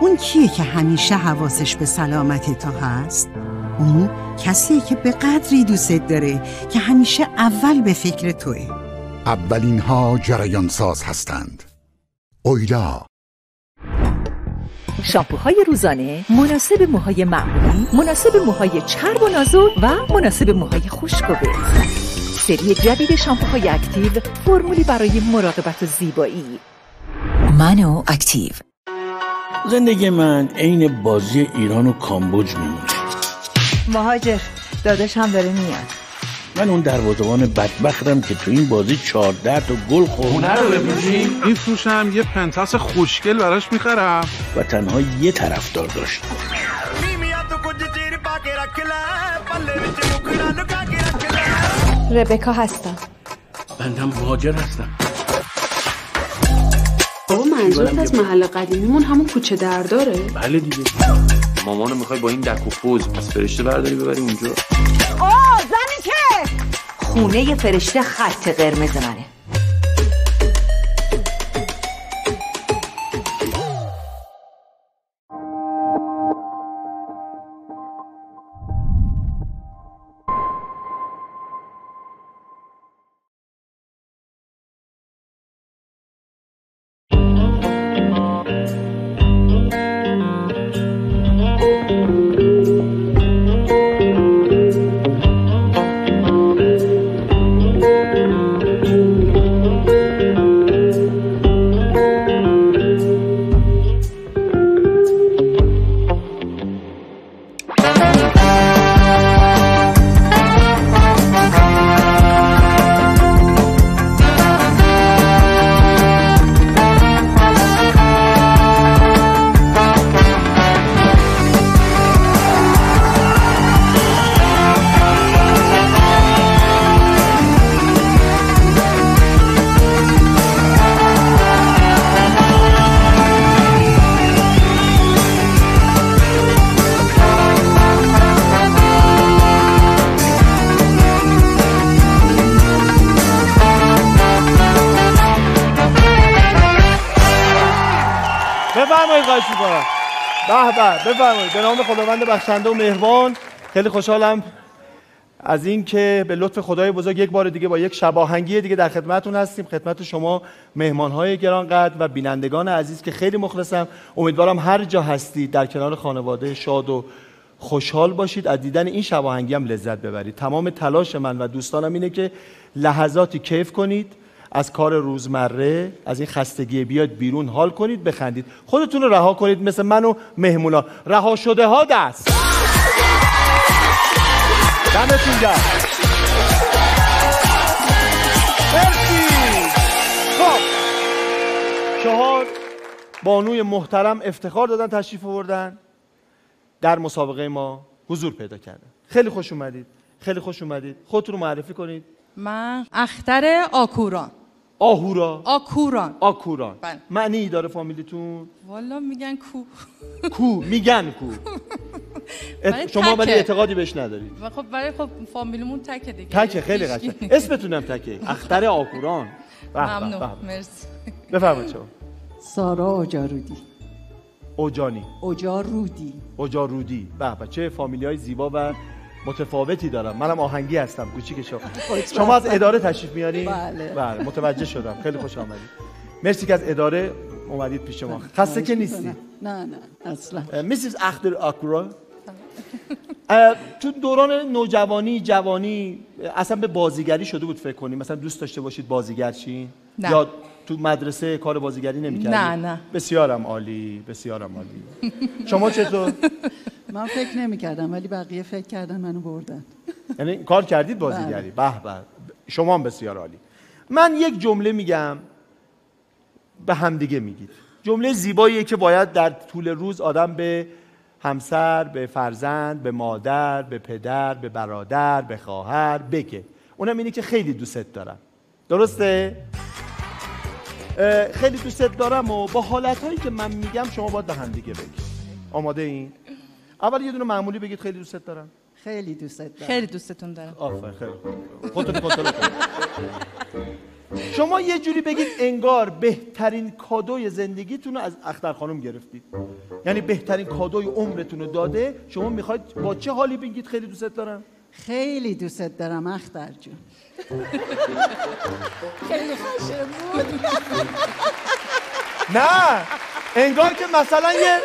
اون کیه که همیشه حواسش به سلامت تو هست؟ اون کسیه که به قدری دوست داره که همیشه اول به فکر توه. اولین ها جریان ساز هستند. اویلا شامپوهای روزانه مناسب موهای معمولی، مناسب موهای چرب و نازک و مناسب موهای خشک و بز. سری جدید شامپوهای اکتیو، فرمولی برای مراقبت و زیبایی. منو اکتیو. زندگی من عین بازی ایران و کامبوج میمونه. مهاجر داداش هم داره میاد. من اون دروازه‌بان بدبختم که تو این بازی 14 تا گل خورد. اونه رو ببینی؟ میفروشم، یه پنتاس خوشگل براش میخرم و تنها یه طرفدار داشت. ربکا هستم. بندم مهاجر هستم. بابا منظورت از محل قدیمیمون همون کوچه درداره؟ بله دیگه. مامانو میخوای با این دک و پوز از فرشته برداری ببری اونجا؟ زنی که خونه فرشته خط قرمز منه. بفرمایید خواهش می‌کنم. به بفرمایید. به نام خداوند بخشنده و مهربان. خیلی خوشحالم از این که به لطف خدای بزرگ یک بار دیگه با یک شب آهنگی دیگه در خدمتتون هستیم، خدمت شما مهمان‌های گرانقدر و بینندگان عزیز که خیلی مخلصم. امیدوارم هر جا هستید در کنار خانواده شاد و خوشحال باشید، از دیدن این شب آهنگی هم لذت ببرید. تمام تلاش من و دوستانم اینه که لحظاتی کیف کنید، از کار روزمره، از این خستگی بیاد بیرون، حال کنید، بخندید، خودتون رو رها کنید، مثل من و مهمونا. رها شده ها دست. دمتون گرم. مرسی. خب 4 بانوی محترم افتخار دادن، تشریف آوردن در مسابقه ما حضور پیدا کردن. خیلی خوش اومدید. خیلی خوش اومدید. خودتون رو معرفی کنید. من اختر آکوران. آهورا. آکوران. بله. معنی داره فامیلیتون؟ والا میگن کو. میگن کو. شما ولی اعتقادی بهش ندارید. خب برای فامیلیمون تکه دیگه. تکه خیلی قشنگ. اسمتونم تکه. اختر آکوران. ممنون. مرسی. بفرمایید شما. سارا اوجارودی. اوجارودی. به چه فامیلیای زیبا و متفاوتی دارم. منم آهنگی هستم، کوچیک شما از اداره تشریف میارین؟ بله متوجه شدم. خیلی خوش آمدید. مرسی که از اداره اومدید پیش ما. خسته که نیستی؟ نه اصلا. میسیز اختر آکورا، تو دوران نوجوانی جوانی اصلا به بازیگری شده بود فکر کنیم؟ مثلا دوست داشته باشید بازیگر چی؟ یا تو مدرسه کار بازیگری نمی‌کردید؟ نه. بسیارم عالی. شما چطور؟ من فکر نمی‌کردم ولی بقیه فکر کردن منو بردن. یعنی کار کردید بازیگری؟ به شما هم بسیار عالی. من یک جمله میگم، به همدیگه میگید. جمله زیباییه که باید در طول روز آدم به همسر، به فرزند، به مادر، به پدر، به برادر، به خواهر بگه. اونم اینه که خیلی دوست دارم. درسته؟ خیلی دوست دارم و با حالتهایی که من میگم شما باید به همدیگه بگید. آماده این؟ اول یه دونه معمولی بگید خیلی دوست دارم. خیلی دوستت دارم. خیلی دوستتون دارم. آفرین. خیلی خودتون کنترل کنید. شما یه جوری بگید انگار بهترین کادوی زندگیتون رو از اختر خانم گرفتید. یعنی بهترین کادوی عمرتون رو داده. شما میخواید با چه حالی بگید خیلی دوست دارم؟ خیلی دوست دارم اختر جون. خیلی خشمون. نه انگار که مثلا یه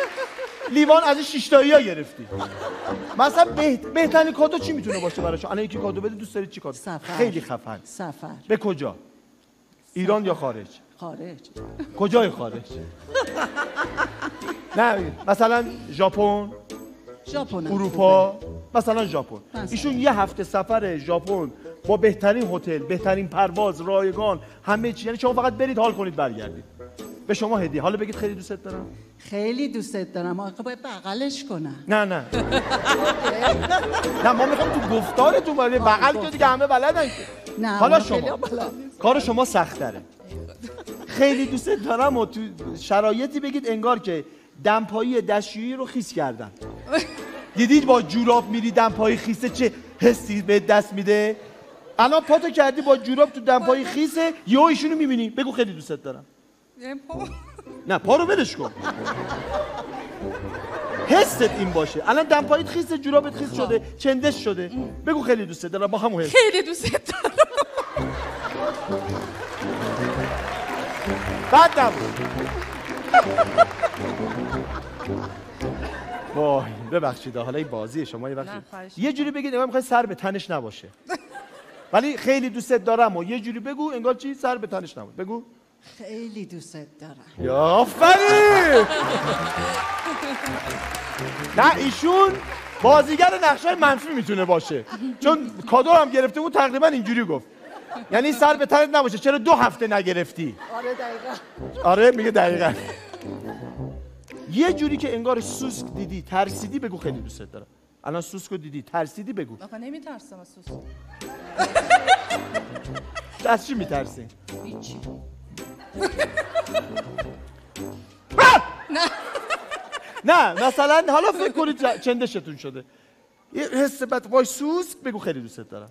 لیوان از 6 تایی‌ها گرفتی. مثلا بهترین کادو چی میتونه باشه برای شما؟ الان یکی کادو بده دوست دارید چی کادو؟ سفر. خیلی خفن. سفر. به کجا؟ ایران یا خارج؟ خارج. کجای خارج؟ نه مثلا ژاپن، اروپا، مثلا ژاپن. ایشون یه هفته سفر ژاپن با بهترین هتل، بهترین پرواز، رایگان، همه چی. یعنی شما فقط برید حال کنید برگردید. به شما هدیه. حالا بگید خیلی دوستت دارم. خیلی دوستت دارم. آقا باید بغلش کنم. نه نه ما میخوام تو گفتارتون بغل که دیگه همه بلدن. نه حالا شما کار شما سخت تره. خیلی دوستت دارم و تو شرایطی بگید انگار که دمپایی دستشویی رو خیس کردن. دیدید با جوراب میری دمپایی خیسه چه حسی به دست میده؟ الان پاتو کردی با جوراب تو دمپایی خیسه، یهو ایشونو میبینی. بگو خیلی دوستت دارم. نه پا رو ولش کن. حست این باشه. الان دمپاییت خیسه، جورابت خیس شده، چندش شده. بگو خیلی دوستت دارم با همون حس. خیلی دوستت دارم. بعد نبود. وای ببخشید حالا این بازیه شما یه وقتی یه جوری بگید انگار میخوای سر به تنش نباشه. ولی خیلی دوستت دارم و یه جوری بگو انگار چی سر به تنش نباشه. بگو خیلی دوستت دارم. یا آفرین. نه ایشون بازیگر نقشای منفی میتونه باشه، چون کادو هم گرفته بود تقریبا اینجوری گفت. یعنی سر به تنت نباشه. چرا 2 هفته نگرفتی؟ آره دقیقاً. آره میگه دقیقاً. یه جوری که انگار سوسک دیدی ترسیدی بگو خیلی دوستت دارم. الان سوسکو دیدی ترسیدی بگو. آخه نمیترسم از سوسک. از چی میترسی؟ هیچی. نه مثلا حالا فکر کنید چندشتون شده یه حس بد وای سوسک بگو خیلی دوستت دارم.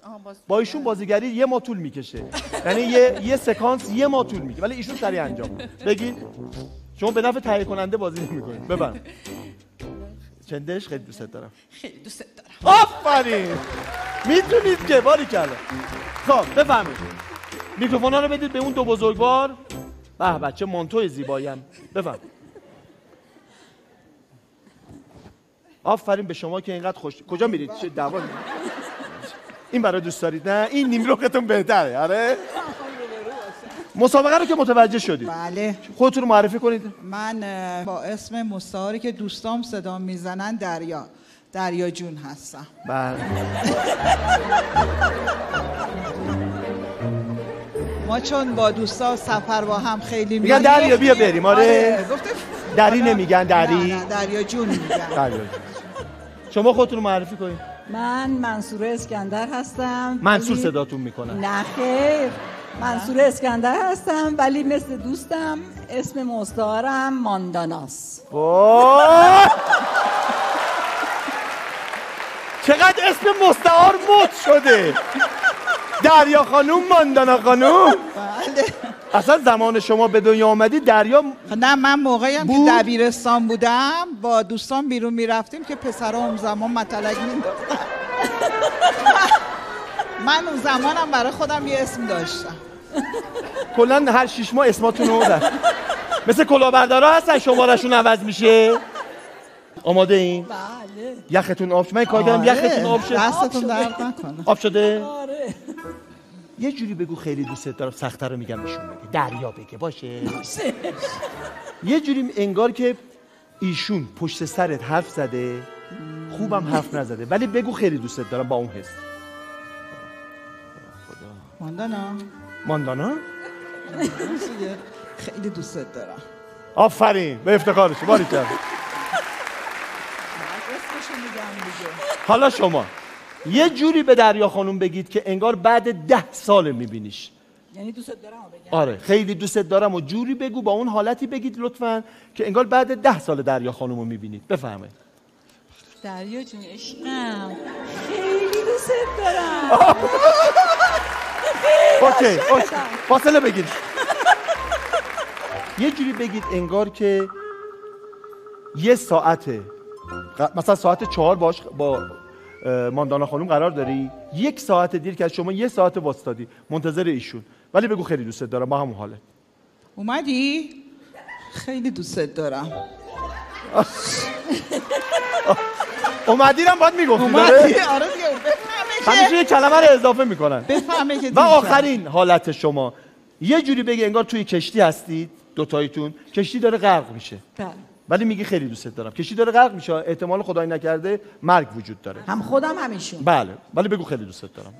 با ایشون بازیگری 1 ماه طول میکشه. یعنی یه سکانس 1 ماه طول میکشه ولی ایشون سریع انجام میده. بگید شما به نفع تهیه کننده بازی نمیکنید. ببند. چندش خیلی دوستت دارم. خیلی دوستت دارم. آفرین. میتونید که باری کلا. خب بفهمید. میکروفونا رو بدید به اون 2 بزرگوار. به بچه مانتوی زیباییم. بفهم. آفرین به شما که اینقدر خوش. کجا میرید؟ چه دعوا؟ این برای دوست دارید نه؟ این نیمروختون بهتره. آره؟ مسابقه رو که متوجه شدید. بله. خودتون رو معرفی کنید. من با اسم مستعاری که دوستام صدا میزنن دریا جون هستم. بله. ما چون با دوستا سفر با هم خیلی میگن دریا بیا بریم. آره. دری نمیگن دری. نه دریا جون میگن. دریا جون. شما خودتون رو معرفی کنید. من منصور اسکندر هستم. منصور صداتون میکنن. نه خیر. منصور اسکندر هستم ولی مثل دوستم اسم مستعارم مانداناست. چقدر اسم مستعار مد شده. دریا خانوم ماندانا خانوم. بله. اصلا زمان شما به دنیا آمدی دریا نه من موقعی هم که دبیرستان بودم با دوستان بیرون میرفتیم که پسرها اون زمان مطلق مینداختن. من اون زمانم برای خودم یه اسم داشتم. کلا هر 6 ماه اسماتون رو دادن. مثل کلاهبردارا هستن شمارهشون عوض میشه. آماده این؟ بله. یختون آب شد. من کار کردم یختون آب شد. دستتون درد نکنه. آب شده؟ آره. یه جوری بگو خیلی دوستت دارم. سخت‌تر رو میگم ایشون بگه. دریا بگه باشه. یه جوری انگار که ایشون پشت سرت حرف زده خوبم حرف نزده ولی بگو خیلی دوستت دارم با اون حس. ماندانا؟ خیلی دوستت دارم. آفرین به افتخارش. باری کرد. حالا شما یه جوری به دریا خانوم بگید که انگار بعد 10 سال میبینیش. یعنی دوستت دارم بگم. آره خیلی دوستت دارم و جوری بگو با اون حالتی بگید لطفاً که انگار بعد 10 سال دریا خانوم رو میبینید. بفرمایید. دریا جون عشقم خیلی دوستت دارم. اوکی فاصله بگیر. یه جوری بگید انگار که یه ساعته، مثلا ساعت 4 باش با ماندانا خانم قرار داری، 1 ساعت دیر که از شما 1 ساعت واسطادی منتظر ایشون، ولی بگو خیلی دوستت دارم، با همون حاله. اومدی؟ خیلی دوستت دارم. اومدی رم باید میگفتی. اومدی؟ آره دیگه همیشه یه کلمه رو اضافه میکنن. بفهمه که و آخرین حالت شما یه جوری بگی انگار توی کشتی هستید دوتایتون، کشتی داره غرق میشه، ولی میگی خیلی دوستت دارم. کشتی داره غرق میشه، احتمال خدای نکرده مرگ وجود داره. هم خودم همیشون. بله، ولی بگو خیلی دوستت دارم.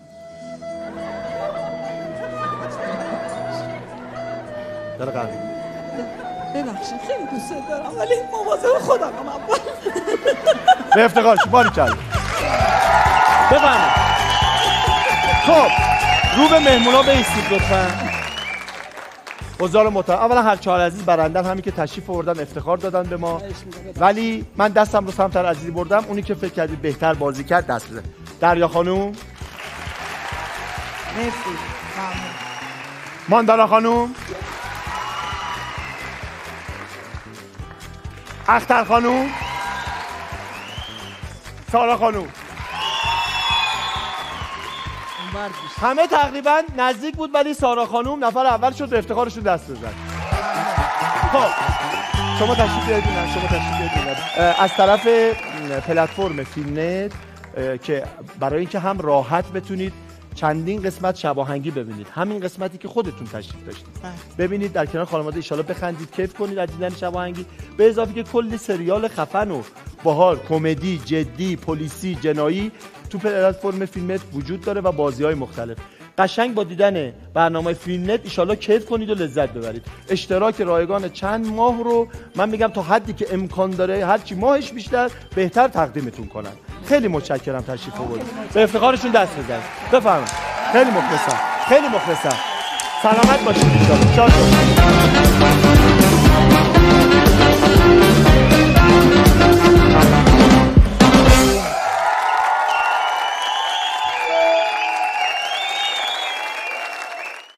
داره غرق. ببخشید خیلی دوستت دارم ولی مواظب خودم هم. به افتخارش باریکلا. بفرمایید. خب رو به مهمونا بایستید لطفاً. حضار محترم، اولا هر 4 عزیز برندن، همین که تشریف آوردن افتخار دادن به ما، ولی من دستم رو سمت عزیزی بردم، اونی که فکر کردید بهتر بازی کرد دست بزن. دریا خانوم، مرسی. ماندانا خانوم، اختر خانوم، سارا خانوم. همه تقریبا نزدیک بود، ولی سارا خانوم نفر اول شد، به افتخارشون دست بزن. خب شما تشریف بیارید. از طرف پلتفرم فیلمنت که برای اینکه هم راحت بتونید چندین قسمت شباهنگی ببینید، همین قسمتی که خودتون تشریف داشتید ببینید در کنار خانواده، ان شاءالله بخندید، کیف کنید از دیدن شباهنگی، به اضافه که کلی سریال خفن و باحال، کمدی، جدی، پلیسی، جنایی تو پلتفرم فیلمنت وجود داره و بازی‌های مختلف. قشنگ با دیدن برنامه فیلمنت ان شاءالله کیف کنید و لذت ببرید. اشتراک رایگان چند ماه رو من میگم تا حدی که امکان داره هر چی ماهش بیشتر بهتر تقدیمتون کنن. خیلی متشکرم تشریف آوردید. به افتخارشون دست بزنید. بفرمایید. خیلی مخلصم. سلامت باشید ان شاءالله. شاد باشید.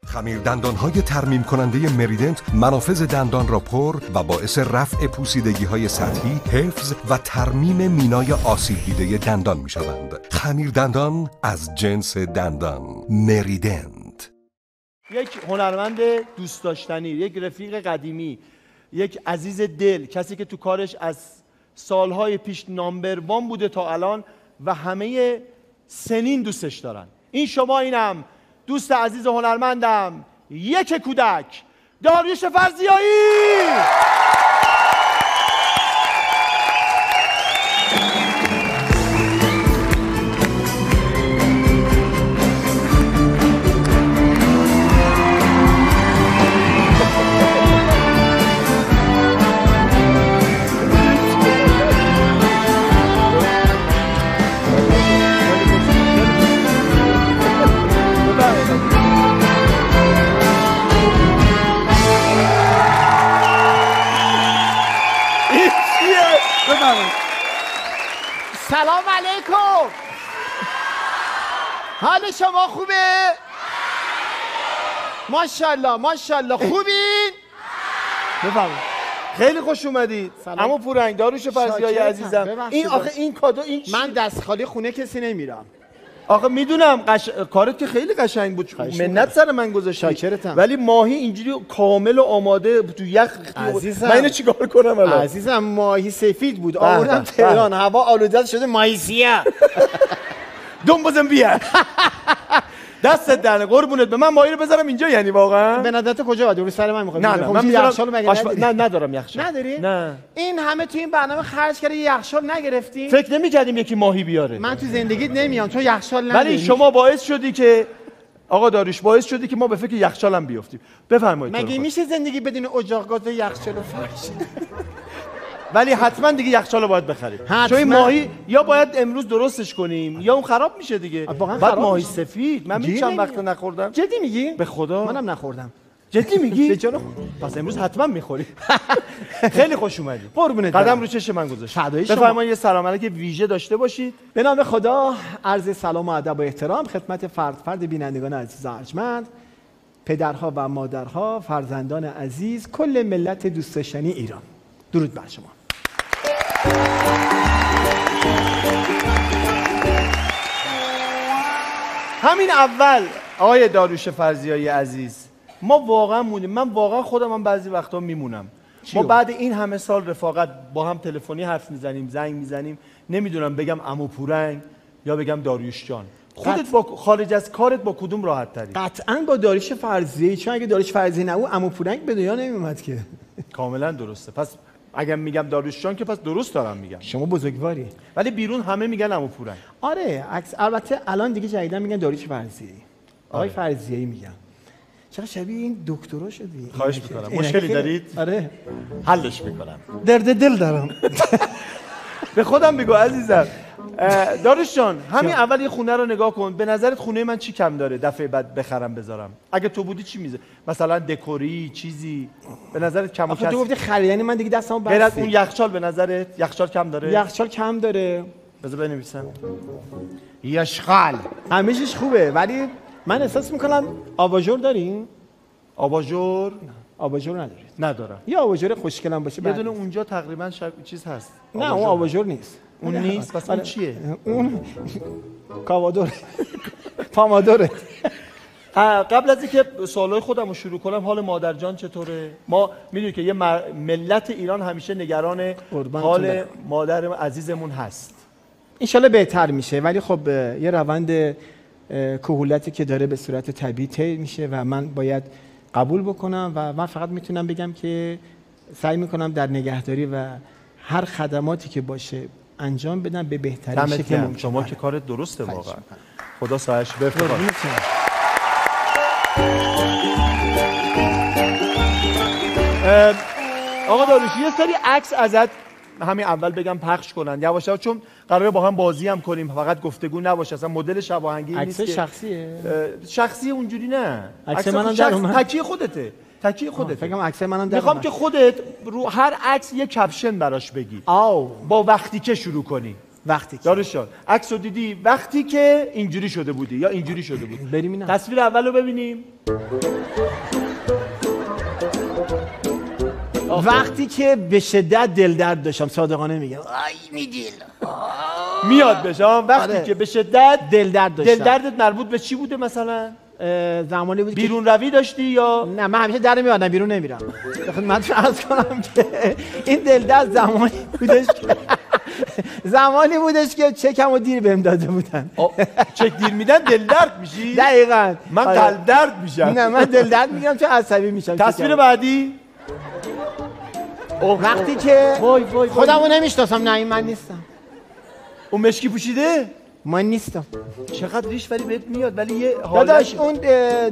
خمیر دندان‌های ترمیم کننده مریدنت منافذ دندان را پر و باعث رفع پوسیدگی‌های سطحی، حفظ و ترمیم مینای آسیب دیده دندان می‌شوند. خمیر دندان از جنس دندان مریدنت. یک هنرمند دوست داشتنی، یک رفیق قدیمی، یک عزیز دل، کسی که تو کارش از سالهای پیش نامبر 1 بوده تا الان و همه سنین دوستش دارن. این شما، اینم دوست عزیز هنرمندم، یک کودک، داریوش فرزیایی. سلام علیکم. حال شما خوبه؟ ماشاءالله خوبین؟ بفرمایید. خیلی خوش اومدید. عمو پورنگ، داریوش فرزیایی عزیزم. این آخه این کادو، این من دست خالی خونه کسی نمیرم. آخه میدونم کارت که خیلی قشنگ بود، منت سر من گذاشتی، شاکرتم، ولی ماهی اینجوری کامل و آماده تو یخ عزیزم. من اینو چیکار کنم الان؟ عزیزم ماهی سفید بود، آوردم تهران، هوا آلوده شده ماهی سیاه. دنبازم بیا. دستت درنه قربونت، به من ماهی رو بذارم اینجا یعنی واقعا؟ به نظرت کجا باید رو سر من میخوام؟ نه من یخچال مگه ندارم یخچال. نداری؟ نه. این همه تو این برنامه خرج کردی یخچال نگرفتی؟ فکر نمی‌کردیم یکی ماهی بیاره. من تو زندگیت نمیام چون یخچال نداری. ولی شما باعث شدی که آقا داریوش باعث شدی که ما به فکر یخچال هم بیافتیم. بفرمایید. مگه میشه زندگی بدون اجاق گاز و یخچال و فرش؟ ولی حتما دیگه یخچال رو باید بخرید، چون این ماهی یا باید امروز درستش کنیم یا اون خراب میشه دیگه. بعد ماهی سفید من چند وقت نخوردم. جدی میگی؟ به خدا منم نخوردم. جدی میگی؟ به جان پس امروز حتما میخوری. خیلی خوش اومدی. قربونت قدم رو چش من گذاشت. فدای شما. بفرمایید یه سلام علیک ویژه داشته باشید. به نام خدا عرض سلام و ادب و احترام خدمت فرد بینندگان عزیز و ارجمند، پدرها و مادرها، فرزندان عزیز، کل ملت دوست داشتنی ایران. درود بر شما. همین اول آقای داریوش فرزیایی عزیز، ما واقعا مونیم. من واقعا خودم هم بعضی وقتا میمونم. ما بعد این همه سال رفاقت با هم تلفنی حرف میزنیم، زنگ میزنیم، نمیدونم بگم عمو پورنگ یا بگم داریوش جان. خودت با خارج از کارت با کدوم راحت تری؟ قطعاً با داریوش فرزیایی، چون اگه داریوش فرزیایی نبود عمو پورنگ به دنیا نمیومد که. کاملا درسته. پس اگه میگم داریوش جان که پس درست دارم میگم. شما بزرگواری. ولی بیرون همه میگن عمو پورنگ. آره، البته الان دیگه جدیدا میگن داریوش فرزیایی. آقای فرزیایی میگن. چرا شبیه این دکترا شدی؟ خواهش میکنم. مشکلی دارید؟ آره. حلش میکنم. درد دل دارم. به خودم بگو عزیزم. داریوش جان، همین اول یه خونه رو نگاه کن. به نظرت خونه من چی کم داره دفعه بعد بخرم بذارم؟ اگه تو بودی چی میزه؟ مثلا دکوری چیزی به نظرت کم و کم؟ تو گفتی خریدنی، من دیگه دستمو بسته. غیر از اون یخچال به نظرت یخچال کم داره؟ یخچال کم داره. بذار بنویسم. یشغال. همه چیز خوبه، ولی من احساس میکنم آباژور دارین؟ آباژور؟ آباژور ندارید؟ ندارم. یه آباژور خوشگلم باشه. یه دونه اونجا تقریبا چیز هست. نه اون آباژور نیست. اون نیست. پس اون چیه؟ اون کاوادور. پامادوره. قبل از اینکه سوالای خودم رو شروع کنم، حال مادر جان چطوره؟ ما میدونی که یه ملت ایران همیشه نگران حال مادر عزیزمون هست. انشالله بهتر میشه، ولی خب یه روند کهولتی که داره به صورت طبیعی طی میشه و من باید قبول بکنم و من فقط میتونم بگم که سعی میکنم در نگهداری و هر خدماتی که باشه انجام بدم به بهترین شکل ممکن. شما که کارت درسته واقعا. خدا سایه‌اش بفرمایه. آقا داریوش یه سری عکس ازت همین اول بگم پخش کنن یواش یواش، چون قراره با هم بازی هم کنیم، فقط گفتگو نباشه. اصلا مدل شب آهنگی نیست. عکس شخصیه؟ شخصی اونجوری نه. عکس منم در اومد. تکی خودته. تکی خودته. فکر کنم عکس منم در میخوام که خودت رو هر عکس یه کپشن براش بگی. با وقتی که شروع کنی. وقتی که داریوش عکس رو دیدی وقتی که اینجوری شده بودی یا اینجوری شده بود؟ بریم اینا. تصویر اول رو ببینیم. وقتی که به شدت دل درد داشتم، صادقانه میگم آی میدیل میاد بشم. وقتی که به شدت دل درد داشتم. دل دردت مربوط به چی بوده مثلا؟ زمانی بود بیرون روی داشتی یا نه؟ من همیشه در میادم، بیرون نمیرم. خدمتتون عرض کنم که این دل درد زمانی بودش که چکمو دیر بهم داده بودن. چک دیر میدن دل درد میشی؟ دقیقاً. من قلب درد میشم. نه من دل درد میگیرم چون عصبی میشم. تصویر بعدی وقتی که خودمو نمیشناسم. نه این من نیستم. اون مشکی پوشیده؟ من نیستم. چقدر ریش ولی بهت میاد. ولی یه داداش اون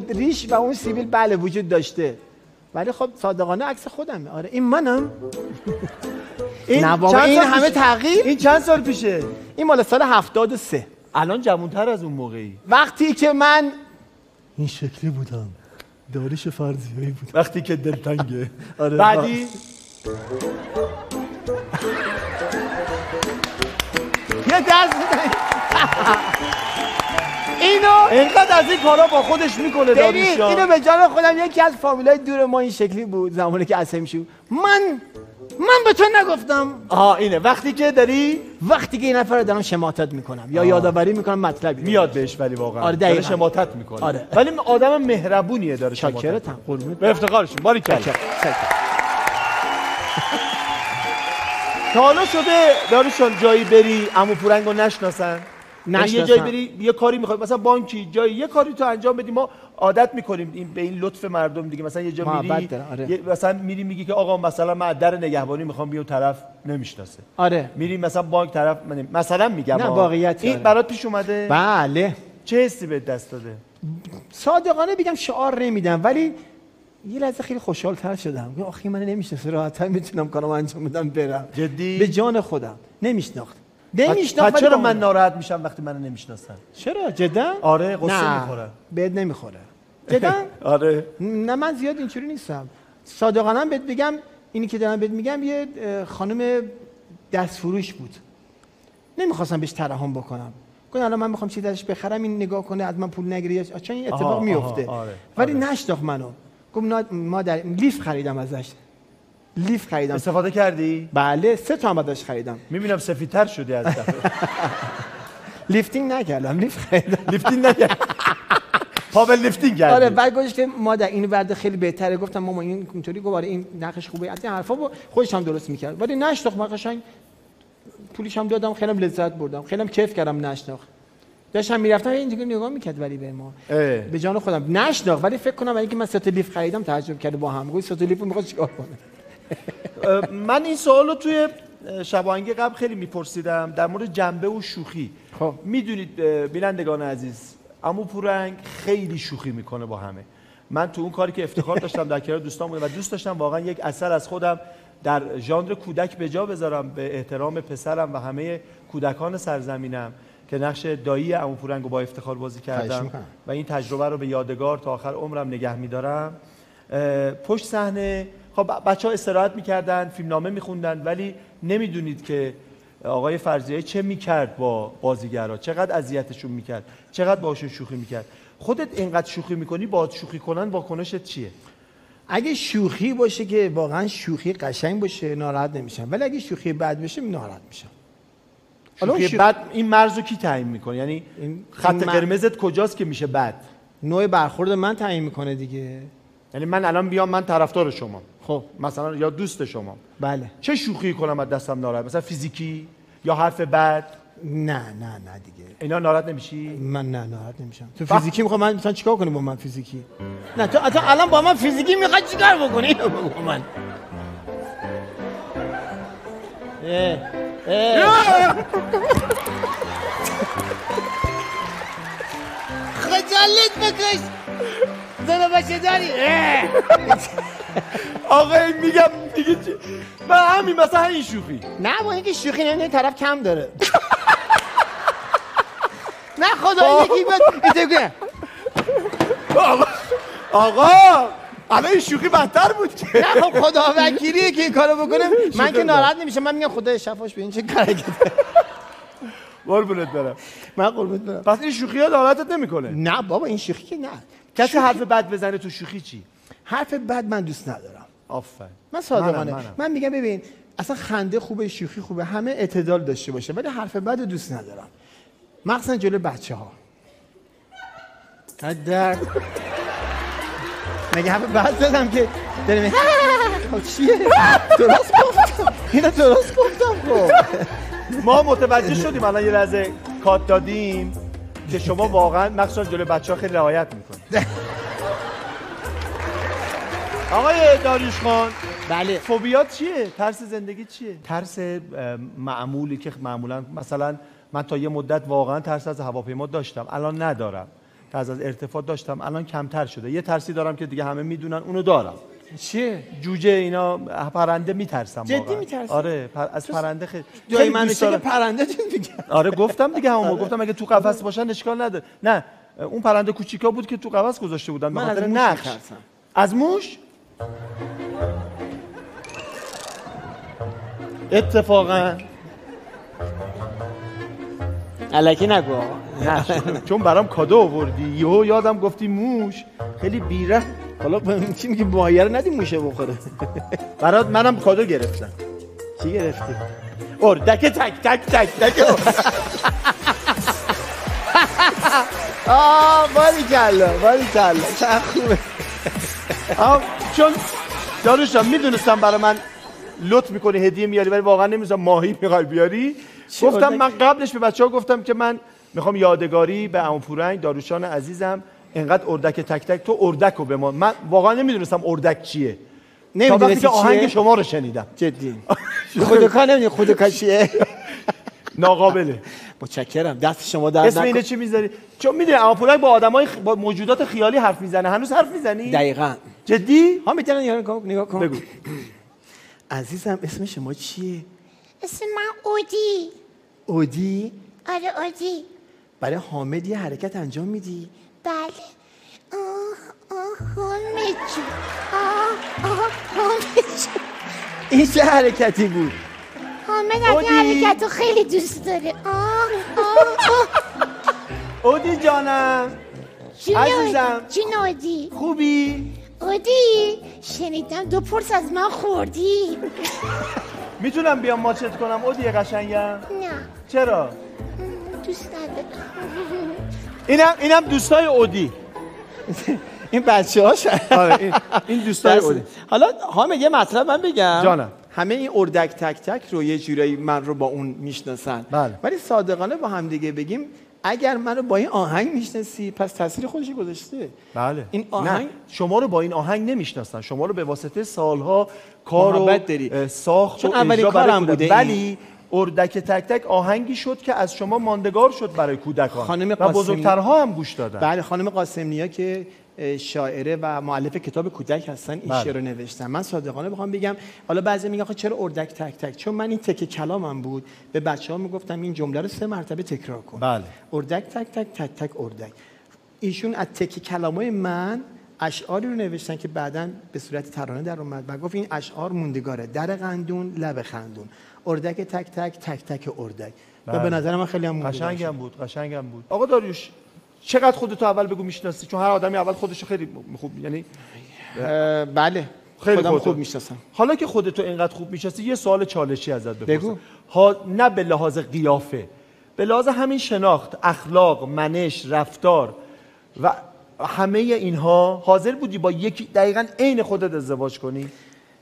ریش و اون سیبیل بله وجود داشته، ولی خب صادقانه عکس خودمه. آره این منم. این همه تغییر. این چند سال پیشه؟ این مال سال 73. الان جوان‌تر از اون موقعی. وقتی که من این شکلی بودم، داریوش فرزیایی بودم. وقتی که دلتنگه. آره. بعدی یه دست اینو اینقدر از این کارا با خودش میکنه داریوش. اینو به جان خودم یکی از فامیلای دور ما این شکلی بود زمانی که عصبی شد. من به تو نگفتم. اینه وقتی که این نفر رو دارم شماتت میکنم یا یادآوری میکنم مطلبی میاد بهش، ولی واقعا آره داره شماتت میکنه. آره. ولی آدم مهربونیه. داره شاکرتم. قربونت. به افتخارشون. باریکلا. تا حالا شده داریوش جایی بری عمو پورنگو نشناسن؟ یه جایی بری یه کاری میخوای مثلا بانکی جایی یه کاری تو انجام بدی، ما عادت میکنیم این به این لطف مردم دیگه. مثلا یه جا میری مثلا میری میگی که آقا مثلا من در نگهبانی میخوام بیام، طرف نمیشناسه. آره میری مثلا بانک، طرف مثلا میگم نه واقعیت این برات پیش اومده؟ بله. چه حسی بهت دست داده؟ صادقانه بگم شعار نمیدم، ولی یه لحظه خیلی خوشحال‌تر شدم. آخه من نمیشناسه، راحت‌تر میتونم کارم انجام بدم برم. جدی؟ به جان خودم. نمیشناخت. چرا من ناراحت میشم وقتی منو نمیشناسن؟ چرا؟ جدا؟ آره قصه میخورم. بهت نمیخوره. جدا؟ آره. نه من زیاد اینجوری نیستم. صادقانه بهت بگم اینی که دارم بهت میگم یه خانم دستفروش بود. نمیخواستم بهش ترحم بکنم. گفتم الان من میخوام چیزی ازش بخرم این نگاه کنه از من پول نگیره چون این اتفاق میفته. ولی نشناخت منو. گفتم ما در لیف خریدم ازش. لیف خریدم. استفاده کردی؟ بله 3 تا هم ازش خریدم. میبینم سفیدتر شدی از دفعه. لیفتینگ نکردم، لیف خریدم. لیفتینگ نکردم. پاول لیفتینگ کردی. آره بعد گفتش که ما در این ورده خیلی بهتره. گفتم ماما این اینطوری گواره این نقش خوبه. از این حرفا خودش هم درست میکرد. ولی نشناخت. من قشنگ پولیش هم دادم، خیلی لذت بردم، خیلی کیف کردم. نشناخت. داشتم میرفتم اینجوری نگاه میکرد ولی به ما به جان خودم نشناخت. ولی فکر کنم اینکه من 3 تا لیف خریدم تعجب کرده با هم. گفت 3 تا لیفو میخواد چیکار کنه؟ من این سوالو توی شباهنگ قبل خیلی میپرسیدم در مورد جنبه و شوخی. خب میدونید بینندگان عزیز عمو پورنگ خیلی شوخی میکنه با همه. من تو اون کاری که افتخار داشتم در کنار دوستان بودم و دوست داشتم واقعا یک اثر از خودم در ژانر کودک به جا بذارم به احترام پسرم و همه کودکان سرزمینم که نقش دایی عمو پورنگ رو با افتخار بازی کردم و این تجربه رو به یادگار تا آخر عمرم نگه می‌دارم. پشت صحنه خب بچه‌ها استراحت می‌کردن، فیلمنامه می‌خوندن، ولی نمیدونید که آقای فرزیایی چه می‌کرد با بازیگرا، چقدر اذیتشون می‌کرد، چقدر باهاشون شوخی می‌کرد. خودت اینقدر شوخی می‌کنی، باهات شوخی کنن واکنشت چیه؟ اگه شوخی باشه که واقعا شوخی قشنگ باشه ناراحت نمیشم، ولی اگه شوخی بد باشه ناراحت میشم. شوخی بد این مرزو کی تعیین میکنه؟ یعنی خط قرمزت کجاست که میشه بد؟ نوع برخورد من تعیین میکنه دیگه. یعنی من الان بیام من طرفدار شما، خب مثلا یا دوست شما، بله، چه شوخی کنم از دستم ناراحت؟ مثلا فیزیکی یا حرف بد؟ نه دیگه اینا ناراحت نمیشی؟ من نه ناراحت نمیشم. تو فیزیکی میخوام من مثلا چیکار کنی با من فیزیکی؟ نه تو الان با من فیزیکی میخوای چیکار بکنی با من؟ خجالت بکش زنه بچه داری. آقا میگم دیگه من همین مثلا این شوخی نه با اینکه شوخی نمیدونی طرف کم داره. نه خدا یکی بود آقا الان این شوخی بدتر بود که نه خب خدا وکیلیه که این کارو بکنه. من که ناراحت نمیشم، من میگم خدا شفاش به این چه کاری کرده. قربونت برم. من قربونت برم. پس این شوخی ها ناراحتت نمیکنه؟ نه بابا این شوخی که نه. کسی حرف بد بزنه تو شوخی چی؟ حرف بد من دوست ندارم. آفرین. من صادقانه من میگم ببین اصلا خنده خوبه، شوخی خوبه، همه اعتدال داشته باشه، ولی حرف بد رو دوست ندارم. مخصوصا جلوی بچه‌ها. در مگه حرف بد زدم که دارم چیه؟ درست گفتم. اینا درست گفتم. ما متوجه شدیم الان یه لحظه کات دادیم که شما واقعا مخصوصا جلوی بچه‌ها خیلی رعایت می‌کنید. آقای داریوش خان، بله، فوبیات چیه؟ ترس زندگی چیه؟ ترس معمولی که معمولا مثلا من تا یه مدت واقعا ترس از هواپیما داشتم، الان ندارم. ترس از ارتفاع داشتم، الان کمتر شده. یه ترسی دارم که دیگه همه میدونن، اونو دارم. چیه؟ جوجه اینا، پرنده میترسم واقعا. جدی میترسم؟ آره از پرنده خیلی جای من میشه که پرنده چی میگه؟ آره گفتم دیگه همون گفتم اگه تو قفس باشن اشکال نداره. نه اون پرنده کوچیکا بود که تو قفس گذاشته بودن به خاطر نقش. از موش؟ اتفاقا الکی نگو. نه چون برام کادو آوردی یهو یادم گفتی موش، خیلی بیره. حالا چی میگی ماهیه رو ندی موشه بخوره؟ برات منم کادو گرفتم. چی گرفتی؟ اردک تک تک تک تک. باریکلا چه خوبه. چون داروشم میدونستم برای من لطف میکنی هدیه میاری ولی واقعا نمیدونستم ماهی میخوای بیاری. گفتم من قبلش به بچه‌ها گفتم که من میخوام یادگاری به عمو پورنگ داروشان عزیزم اینقدر اردک تک تک تو اردک رو به ما. من واقعا نمیدونستم اردک چیه. نمیدونستی که آهنگ شما رو شنیدم. جدی خودکار نمیدونی خودکار چیه؟ ناقابله. متشکرم دست شما در اسم اینه چی میذاری؟ چون میدونی عمو پورنگ با آدمای با موجودات خیالی حرف میزنه. هنوز حرف میزنی؟ دقیقاً. جدی؟ ها میتونن یارو نگاه کن. بگو. عزیزم اسم شما چیه؟ اسم من اودی. اودی؟ آره اودی. برای حامد یه حرکت انجام میدی؟ بله. حامد جون حامد جون این چه حرکتی بود؟ حامد از این حرکت رو خیلی دوست داره. اودی جانم عزیزم. جون اودی خوبی؟ اودی شنیدم 2 پرس از من خوردی. میتونم بیام ماچت کنم اودی قشنگم؟ نه. چرا؟ دوست ندارم. اینم دوستای اودی. این بچه‌هاش. آره این دوستای اودی. حالا حامد یه مطلب من بگم. جانم. همه این اردک تک تک رو یه جورایی من رو با اون میشناسن. بله. ولی صادقانه با هم دیگه بگیم اگر منو با این آهنگ میشناسی پس تاثیر خودش گذاشته. بله. این آهنگ شما رو با این آهنگ نمیشناسن، شما رو به واسطه سالها کار و ساخت و اولین کارم بوده. ولی اردک تک تک آهنگی شد که از شما ماندگار شد برای کودکان و بزرگترها هم گوش دادن. بله خانم قاسم‌نیا که شاعره و مؤلف کتاب کودک هستن این شعر رو نوشتن. من صادقانه بخوام بگم حالا بعضی میگن خب چرا اردک تک تک؟ چون من این تکه کلامم بود به بچه‌ها میگفتم این جمله رو 3 مرتبه تکرار کن. بله. اردک تک تک تک تک اردک. ایشون از تکه کلامای من اشعاری رو نوشتن که بعداً به صورت ترانه در اومد و گفت این اشعار موندگاره. در قندون لب خندون اردک تک تک تک تک اردک. و به نظر من خیلی هم قشنگم بود. آقا داریوش چقدر خودتو اول بگو میشناسی؟ چون هر آدمی اول خودشو خیلی خوب یعنی بله خیلی خوب میشناسم. حالا که خودتو اینقدر خوب میشناسی یه سوال چالشی ازت بپرسم. بگو. نه به لحاظ قیافه، به لحاظ همین شناخت، اخلاق، منش، رفتار و همه اینها حاضر بودی با یکی دقیقاً عین خودت ازدواج کنی؟